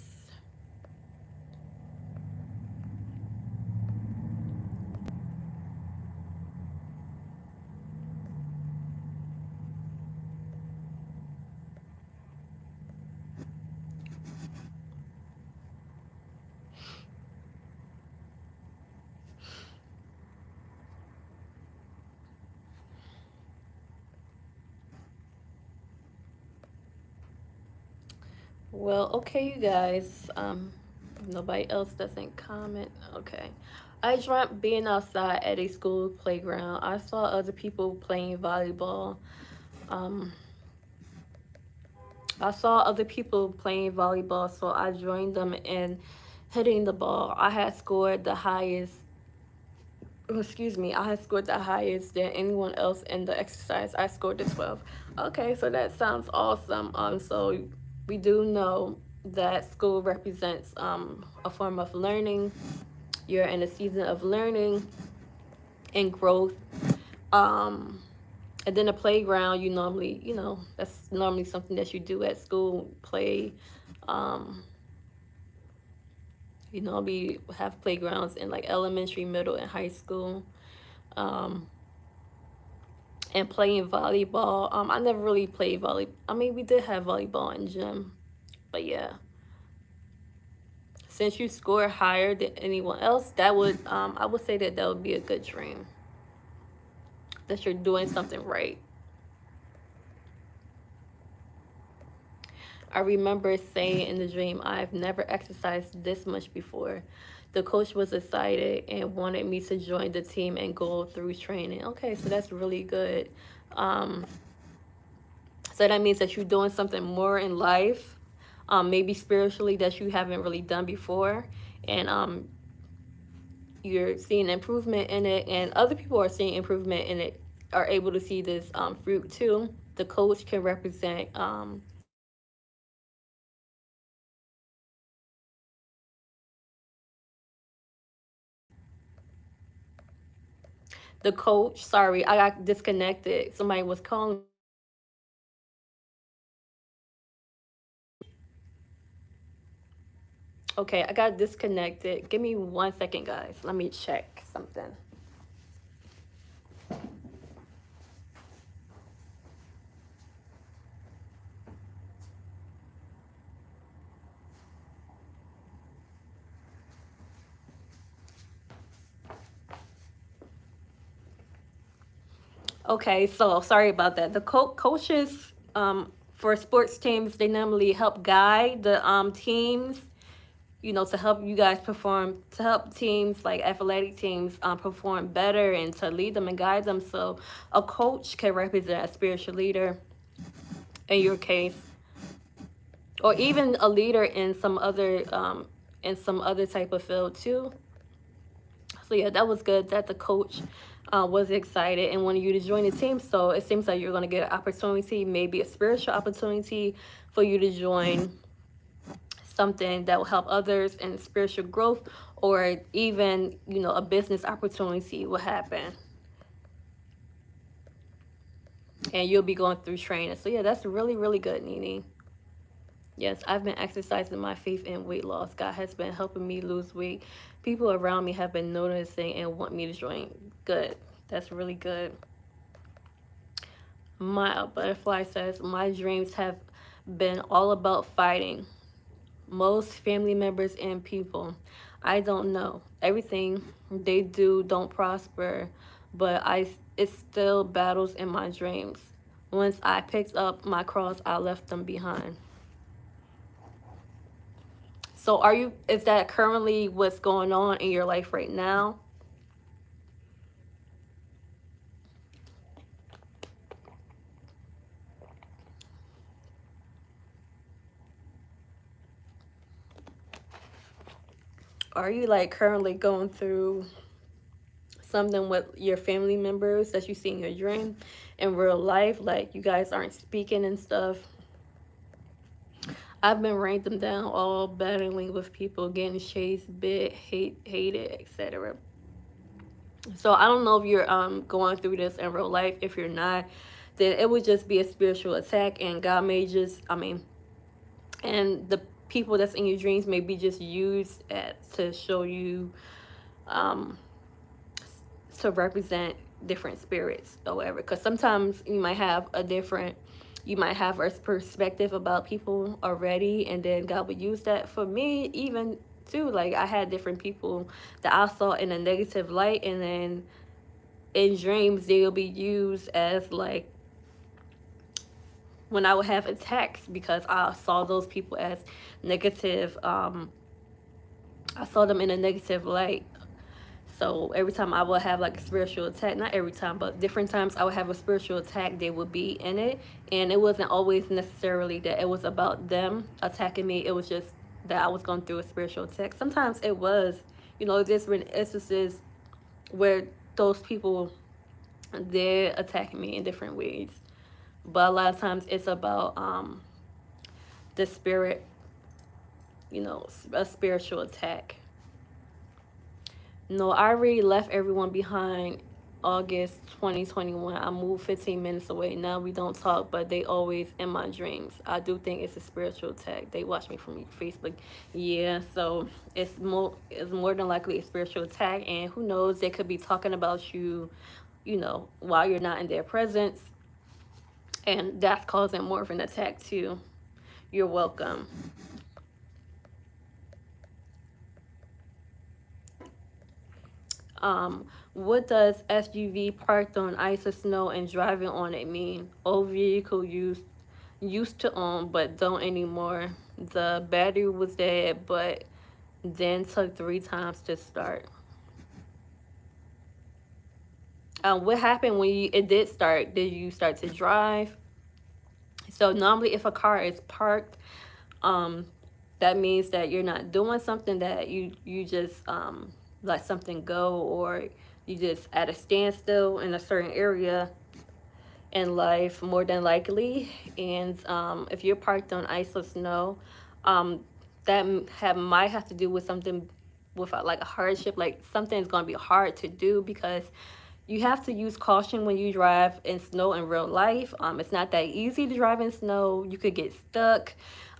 Well, okay, you guys. Nobody else doesn't comment. Okay. I dreamt being outside at a school playground. I saw other people playing volleyball. Um, I saw other people playing volleyball, so I joined them in hitting the ball. I had scored the highest. Excuse me, I had scored the highest than anyone else in the exercise. I scored the 12. Okay, so that sounds awesome. So we do know that school represents a form of learning. You're in a season of learning and growth. Um, and then the playground, you normally, you know, that's normally something that you do at school, play. Um, you know, we have playgrounds in like elementary, middle, and high school. Um, and playing volleyball. I never really played volleyball. I mean, we did have volleyball in gym, but yeah. Since you score higher than anyone else, that would I would say that that would be a good dream. That you're doing something right. I remember saying in the dream, I've never exercised this much before. The coach was excited and wanted me to join the team and go through training. Okay, so that's really good. Um, so that means that you're doing something more in life, maybe spiritually, that you haven't really done before. And you're seeing improvement in it, and other people are seeing improvement in it, are able to see this fruit too. The coach can represent the coach. Sorry, I got disconnected. Somebody was calling. Okay, I got disconnected. Give me 1 second, guys. Let me check something. Okay, so sorry about that. The coaches for sports teams, they normally help guide the teams, to help you guys perform, to help teams like athletic teams perform better and to lead them and guide them. So a coach can represent a spiritual leader in your case, or even a leader in some other type of field too. So yeah, that was good that the coach was excited and wanted you to join the team. So it seems like you're going to get an opportunity, maybe a spiritual opportunity for you to join something that will help others in spiritual growth, or even, a business opportunity will happen. And you'll be going through training. So yeah, that's really, really good, Nene. Yes, I've been exercising my faith in weight loss. God has been helping me lose weight. People around me have been noticing and want me to join. Good. That's really good. My butterfly says, my dreams have been all about fighting most family members and people. I don't know. Everything they do don't prosper, but it still battles in my dreams. Once I picked up my cross, I left them behind. So is that currently what's going on in your life right now? Are you like currently going through something with your family members that you see in your dream in real life? Like you guys aren't speaking and stuff. I've been writing them down, all battling with people, getting chased, bit, hated, etc. So I don't know if you're going through this in real life. If you're not, then it would just be a spiritual attack, and God may and the people that's in your dreams may be just used to show you, um, to represent different spirits or whatever. Because sometimes you might have a perspective about people already, and then God would use that. For me, even too, like I had different people that I saw in a negative light, and then in dreams they'll be used as like when I would have attacks because I saw those people as negative. I saw them in a negative light. So every time I would have like a spiritual attack, not every time, but different times I would have a spiritual attack, they would be in it. And it wasn't always necessarily that it was about them attacking me. It was just that I was going through a spiritual attack. Sometimes it was, different instances where those people, they're attacking me in different ways. But a lot of times it's about the spirit, a spiritual attack. No, I already left everyone behind August 2021. I moved 15 minutes away. Now we don't talk, but they always in my dreams. I do think it's a spiritual attack. They watch me from Facebook. Yeah, so it's more than likely a spiritual attack, and who knows, they could be talking about you, while you're not in their presence, and that's causing more of an attack too. You're welcome. What does SUV parked on ice or snow and driving on it mean? Old vehicle used to own but don't anymore. The battery was dead but then took 3 times to start. What happened when it did start? Did you start to drive? So normally if a car is parked, um, that means that you're not doing something, that you just let something go, or you just at a standstill in a certain area in life, more than likely. And if you're parked on ice or snow, um, that might have to do with something, with like a hardship, like something's going to be hard to do, because you have to use caution when you drive in snow in real life. It's not that easy to drive in snow. You could get stuck.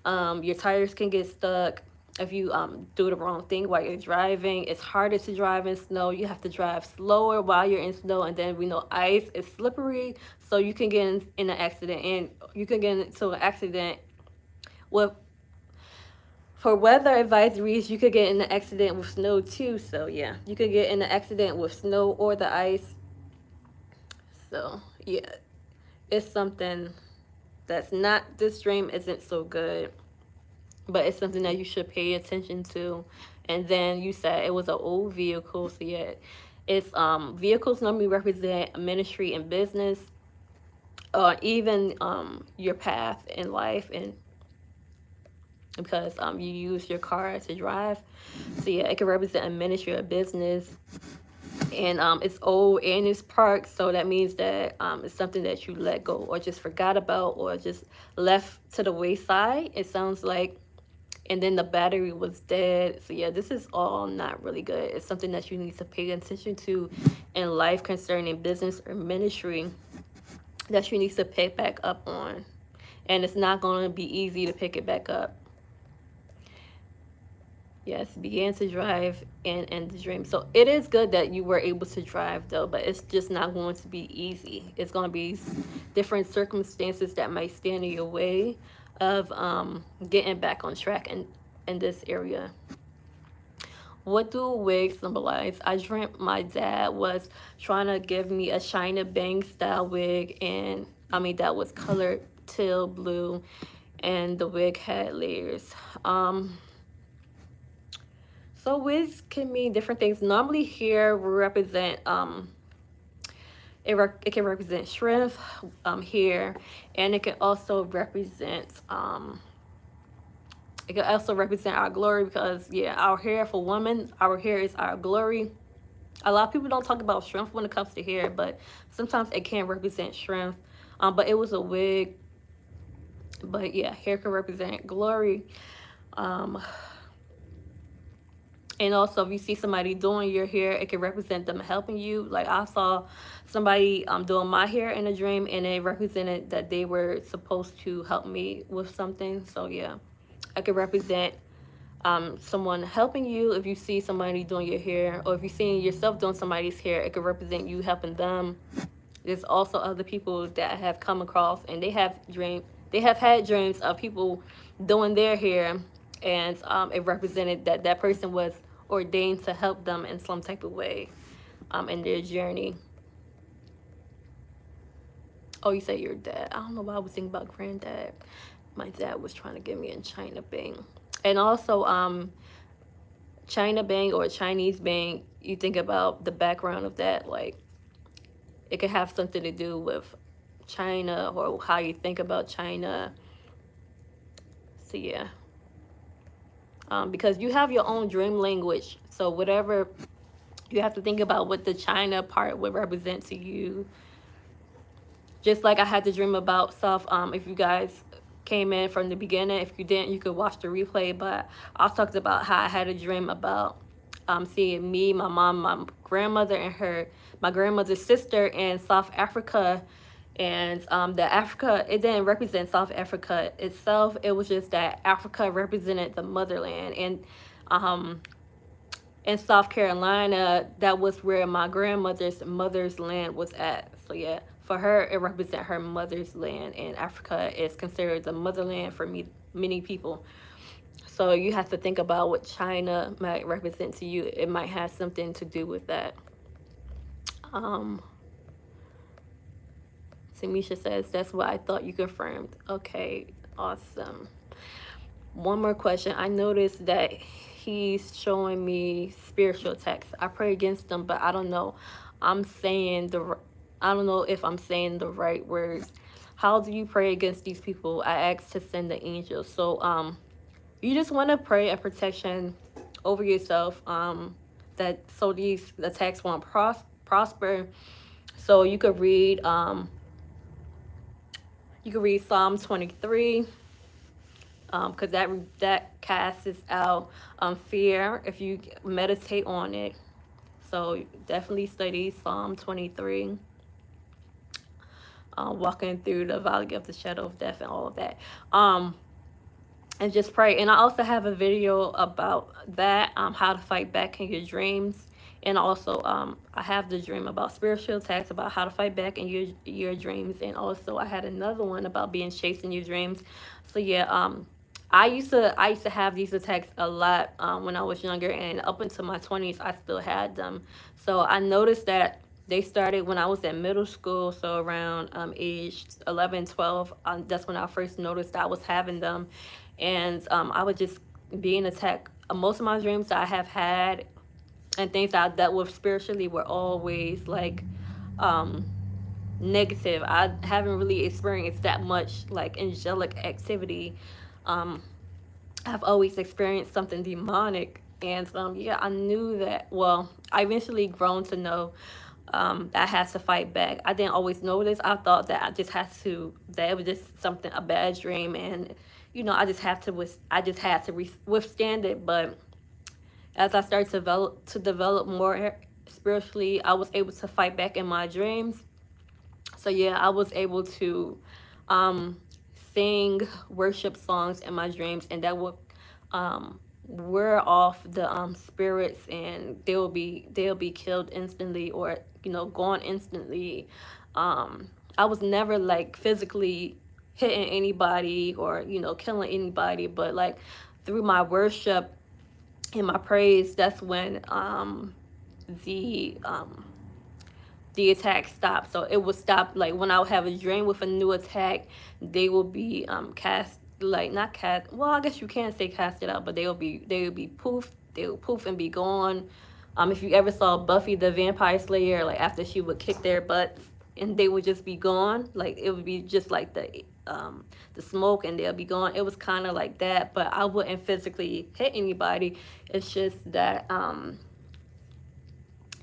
Your tires can get stuck if you do the wrong thing while you're driving. It's harder to drive in snow. You have to drive slower while you're in snow, and then we know ice is slippery, so you can get in an accident, and you can get into an accident with. For weather advisories, you could get in an accident with snow too. So yeah, you could get in an accident with snow or the ice. So yeah, it's something that's not, this dream isn't so good, but it's something that you should pay attention to. And then you said it was an old vehicle, so yeah, it's vehicles normally represent ministry and business, or even your path in life, and because you use your car to drive. So yeah, it can represent a ministry or business, and it's old and it's parked, so that means that it's something that you let go or just forgot about or just left to the wayside, it sounds like. And then the battery was dead. So yeah, this is all not really good. It's something that you need to pay attention to in life concerning business or ministry, that you need to pick back up on. And it's not going to be easy to pick it back up. Yes, began to drive and end the dream. So it is good that you were able to drive though, but it's just not going to be easy. It's going to be different circumstances that might stand in your way of getting back on track in this area. What do wigs symbolize? I dreamt my dad was trying to give me a China Bang style wig, and I mean that was colored teal blue, and the wig had layers. So wigs can mean different things. Normally here we represent it can represent strength here, and it can also represent our glory, because yeah, our hair, for women, our hair is our glory. A lot of people don't talk about strength when it comes to hair, but sometimes it can represent strength. But it was a wig. But yeah, hair can represent glory. Um, and also, if you see somebody doing your hair, it can represent them helping you. Like I saw somebody doing my hair in a dream, and it represented that they were supposed to help me with something. So yeah, it could represent someone helping you. If you see somebody doing your hair, or if you see yourself doing somebody's hair, it could represent you helping them. There's also other people that have come across, and they have had dreams of people doing their hair, and it represented that that person was ordained to help them in some type of way in their journey. Oh, you say your dad. I don't know why I was thinking about granddad. My dad was trying to get me in China Bang. And also, China Bang or Chinese Bang, you think about the background of that, like it could have something to do with China or how you think about China. So yeah, because you have your own dream language, so whatever, you have to think about what the China part would represent to you. Just like I had to dream about stuff. If you guys came in from the beginning, if you didn't, you could watch the replay. But I talked about how I had a dream about seeing me, my mom, my grandmother, and my grandmother's sister in South Africa. And the Africa, it didn't represent South Africa itself. It was just that Africa represented the motherland. And in South Carolina, that was where my grandmother's mother's land was at. So yeah, for her, it represents her mother's land, and Africa is considered the motherland for many people. So you have to think about what China might represent to you. It might have something to do with that. Samisha says, that's what I thought you confirmed. Okay, awesome. One more question. I noticed that he's showing me spiritual texts. I pray against them, but I don't know. I don't know if I'm saying the right words. How do you pray against these people? I asked to send the angels. So you just want to pray a protection over yourself, that so these attacks won't prosper. So you could read Psalm 23, because that casts out fear if you meditate on it. So definitely study Psalm 23. Walking through the valley of the shadow of death and all of that. And just pray. And I also have a video about that, how to fight back in your dreams. And also, I have the dream about spiritual attacks, about how to fight back in your dreams. And also, I had another one about being chased in your dreams. So yeah, I used to have these attacks a lot when I was younger, and up until my 20s, I still had them. So I noticed that They started when I was in middle school, so around age 11, 12. That's when I first noticed I was having them. And I would just being attacked. Most of my dreams that I have had and things that I dealt with spiritually were always like um, negative. I haven't really experienced that much like angelic activity. Um, I've always experienced something demonic. And yeah, I knew that. Well, I eventually grown to know I had to fight back. I didn't always know this. I thought that I just had to, that it was just something, a bad dream. And, I just have to, I just had to withstand it. But as I started to develop more spiritually, I was able to fight back in my dreams. So yeah, I was able to um, sing worship songs in my dreams, and that would wear off the spirits, and they'll be killed instantly, or gone instantly. I was never like physically hitting anybody or killing anybody, but like through my worship and my praise, that's when the the attack stopped. So it would stop. Like when I would have a dream with a new attack, they will be cast, like not cast. Well, I guess you can't say casted out, but they will be poof. They will poof and be gone. If you ever saw Buffy the Vampire Slayer, like after she would kick their butts and they would just be gone, like it would be just like the smoke and they'll be gone. It was kind of like that, but I wouldn't physically hit anybody. It's just that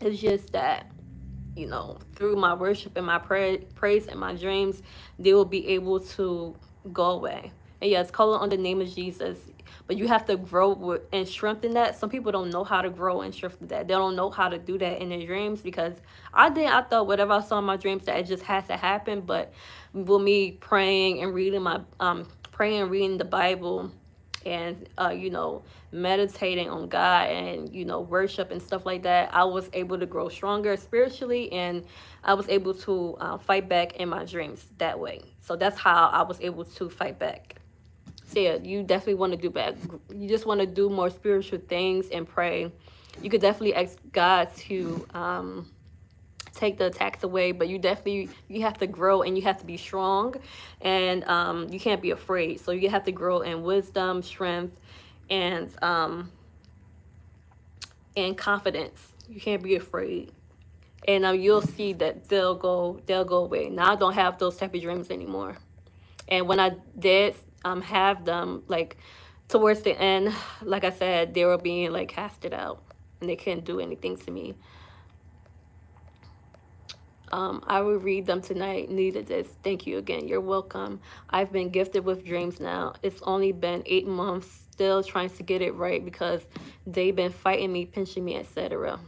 it's just that through my worship and my praise and my dreams, they will be able to go away. And yes, call on the name of Jesus. But you have to grow and strengthen that. Some people don't know how to grow and strengthen that. They don't know how to do that in their dreams, because I did. I thought whatever I saw in my dreams that it just had to happen. But with me praying and reading the Bible, and meditating on God, and worship and stuff like that, I was able to grow stronger spiritually, and I was able to fight back in my dreams that way. So that's how I was able to fight back. So yeah, you definitely want to do back. You just want to do more spiritual things and pray. You could definitely ask God to take the attacks away, but you have to grow, and you have to be strong, and you can't be afraid. So you have to grow in wisdom, strength, and confidence. You can't be afraid, and you'll see that they'll go away. Now I don't have those type of dreams anymore, and when I did have them, like towards the end, like I said, they were being like casted out, and they couldn't do anything to me. I will read them tonight. Needed this. Thank you again. You're welcome. I've been gifted with dreams now. It's only been 8 months, still trying to get it right because they've been fighting me, pinching me, etc.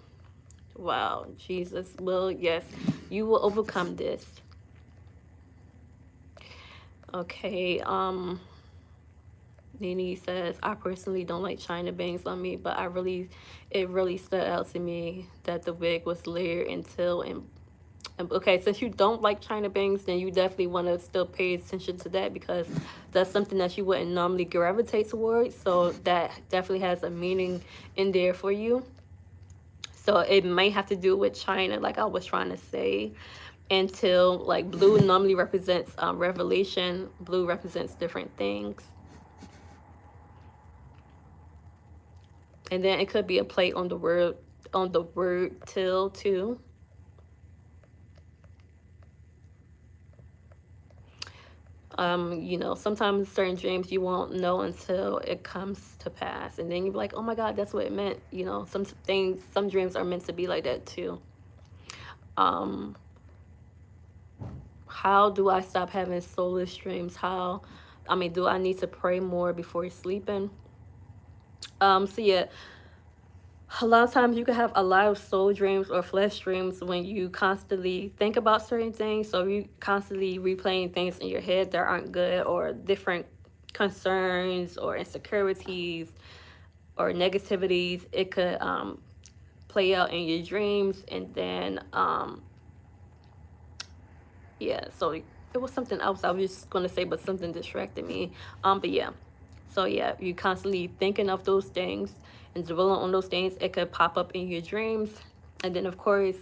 Wow, Jesus will, yes, you will overcome this. Okay, Nene says, I personally don't like China bangs on me, but it really stood out to me that the wig was layered until and okay, since you don't like China bangs, then you definitely want to still pay attention to that, because that's something that you wouldn't normally gravitate towards. So that definitely has a meaning in there for you. So it may have to do with China, like I was trying to say. Until like blue normally represents revelation. Blue represents different things. And then it could be a play on the word till too. Sometimes certain dreams you won't know until it comes to pass, and then you're like, oh my God, that's what it meant. Some dreams are meant to be like that too. How do I stop having soulless dreams? Do I need to pray more before sleeping? So yeah, a lot of times you can have a lot of soul dreams or flesh dreams when you constantly think about certain things. So you constantly replaying things in your head that aren't good, or different concerns or insecurities or negativities. It could play out in your dreams, and then yeah. So it was something else I was just gonna say, but something distracted me. But yeah. So yeah, you constantly thinking of those things and dwelling on those things. It could pop up in your dreams, and then of course,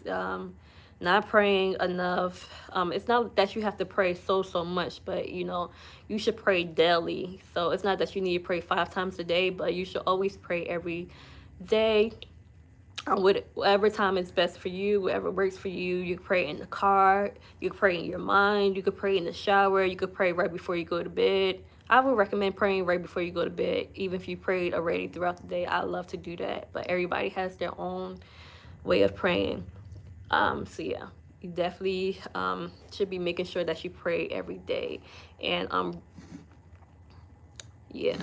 not praying enough. It's not that you have to pray so much, but you know, you should pray daily. So it's not that you need to pray 5 times a day, but you should always pray every day. Whatever time is best for you, whatever works for you. You can pray in the car, you can pray in your mind, you could pray in the shower, you could pray right before you go to bed. I would recommend praying right before you go to bed, even if you prayed already throughout the day. I love to do that, but everybody has their own way of praying. So yeah, you definitely should be making sure that you pray every day, and yeah,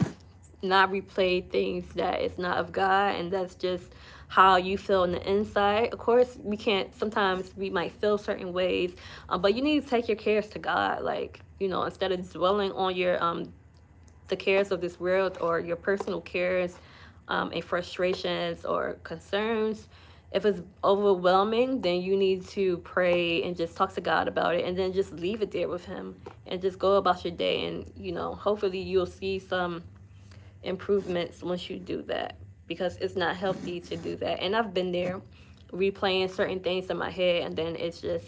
not replay things that is not of God, and that's just how you feel in the inside. Of course, we can't. Sometimes we might feel certain ways, but you need to take your cares to God. Like, you know, instead of dwelling on your the cares of this world or your personal cares and frustrations or concerns. If it's overwhelming, then you need to pray and just talk to God about it, and then just leave it there with Him and just go about your day. And, you know, hopefully you'll see some improvements once you do that, because it's not healthy to do that. And I've been there, replaying certain things in my head, and then it's just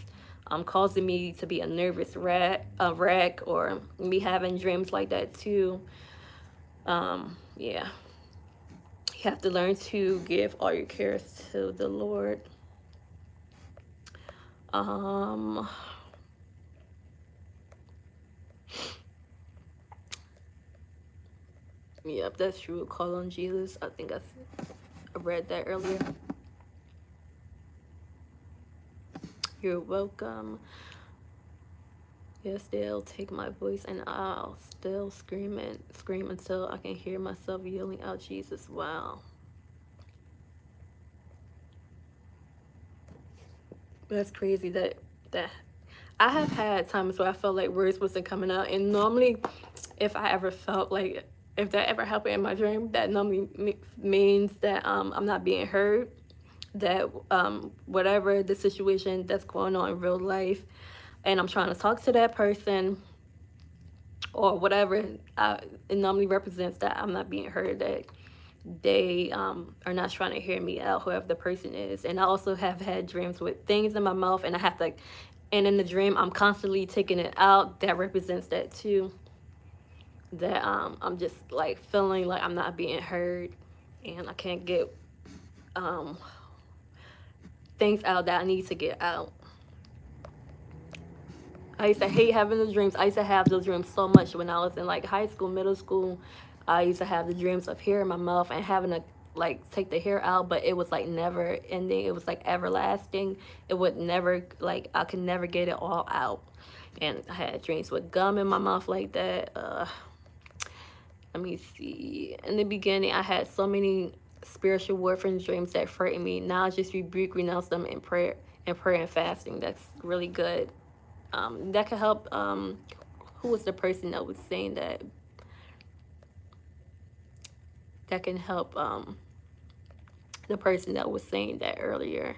causing me to be a nervous wreck, or me having dreams like that too. Yeah, you have to learn to give all your cares to the Lord. Yep, that's true. Call on Jesus. I think I read that earlier. You're welcome. Yes, they'll take my voice and I'll still scream until I can hear myself yelling out Jesus. Wow. That's crazy that I have had times where I felt like words wasn't coming out, and normally if I ever felt like, if that ever happened in my dream, that normally means that I'm not being heard, that whatever the situation that's going on in real life, and I'm trying to talk to that person or whatever, it normally represents that I'm not being heard, that they are not trying to hear me out, whoever the person is. And I also have had dreams with things in my mouth, and I have to, and in the dream I'm constantly taking it out. That represents that too, that I'm just like feeling like I'm not being heard, and I can't get things out that I need to get out. I used to hate having the dreams. I used to have those dreams so much when I was in like high school, middle school. I used to have the dreams of hair in my mouth and having to like take the hair out, but it was like never ending. It was like everlasting. It would never, like, I could never get it all out. And I had dreams with gum in my mouth like that. Let me see. In the beginning, I had so many spiritual warfare dreams that frightened me. Now I just rebuke, renounce them in prayer and fasting. That's really good. That could help. Who was the person that was saying that? That can help the person that was saying that earlier.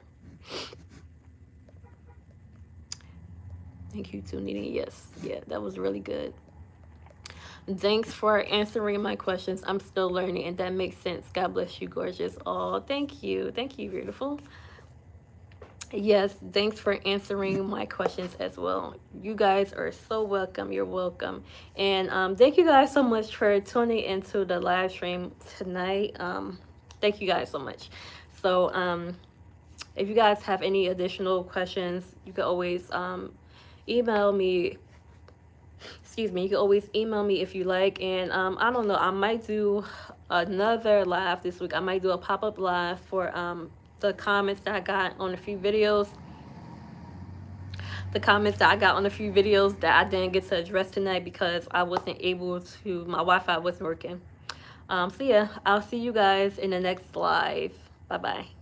Thank you, tuning. Yes, yeah, that was really good. Thanks for answering my questions. I'm still learning, and that makes sense. God bless you, gorgeous. Oh, thank you, beautiful. Yes, thanks for answering my questions as well. You guys are so welcome. You're welcome. And thank you guys so much for tuning into the live stream tonight. Thank you guys so much. So if you guys have any additional questions, you can always email me. Excuse me. You can always email me if you like. And I don't know, I might do another live this week. I might do a pop-up live for the comments that I got on a few videos. The comments that I got on a few videos that I didn't get to address tonight because I wasn't able to, my Wi-Fi wasn't working. So yeah, I'll see you guys in the next live. Bye-bye.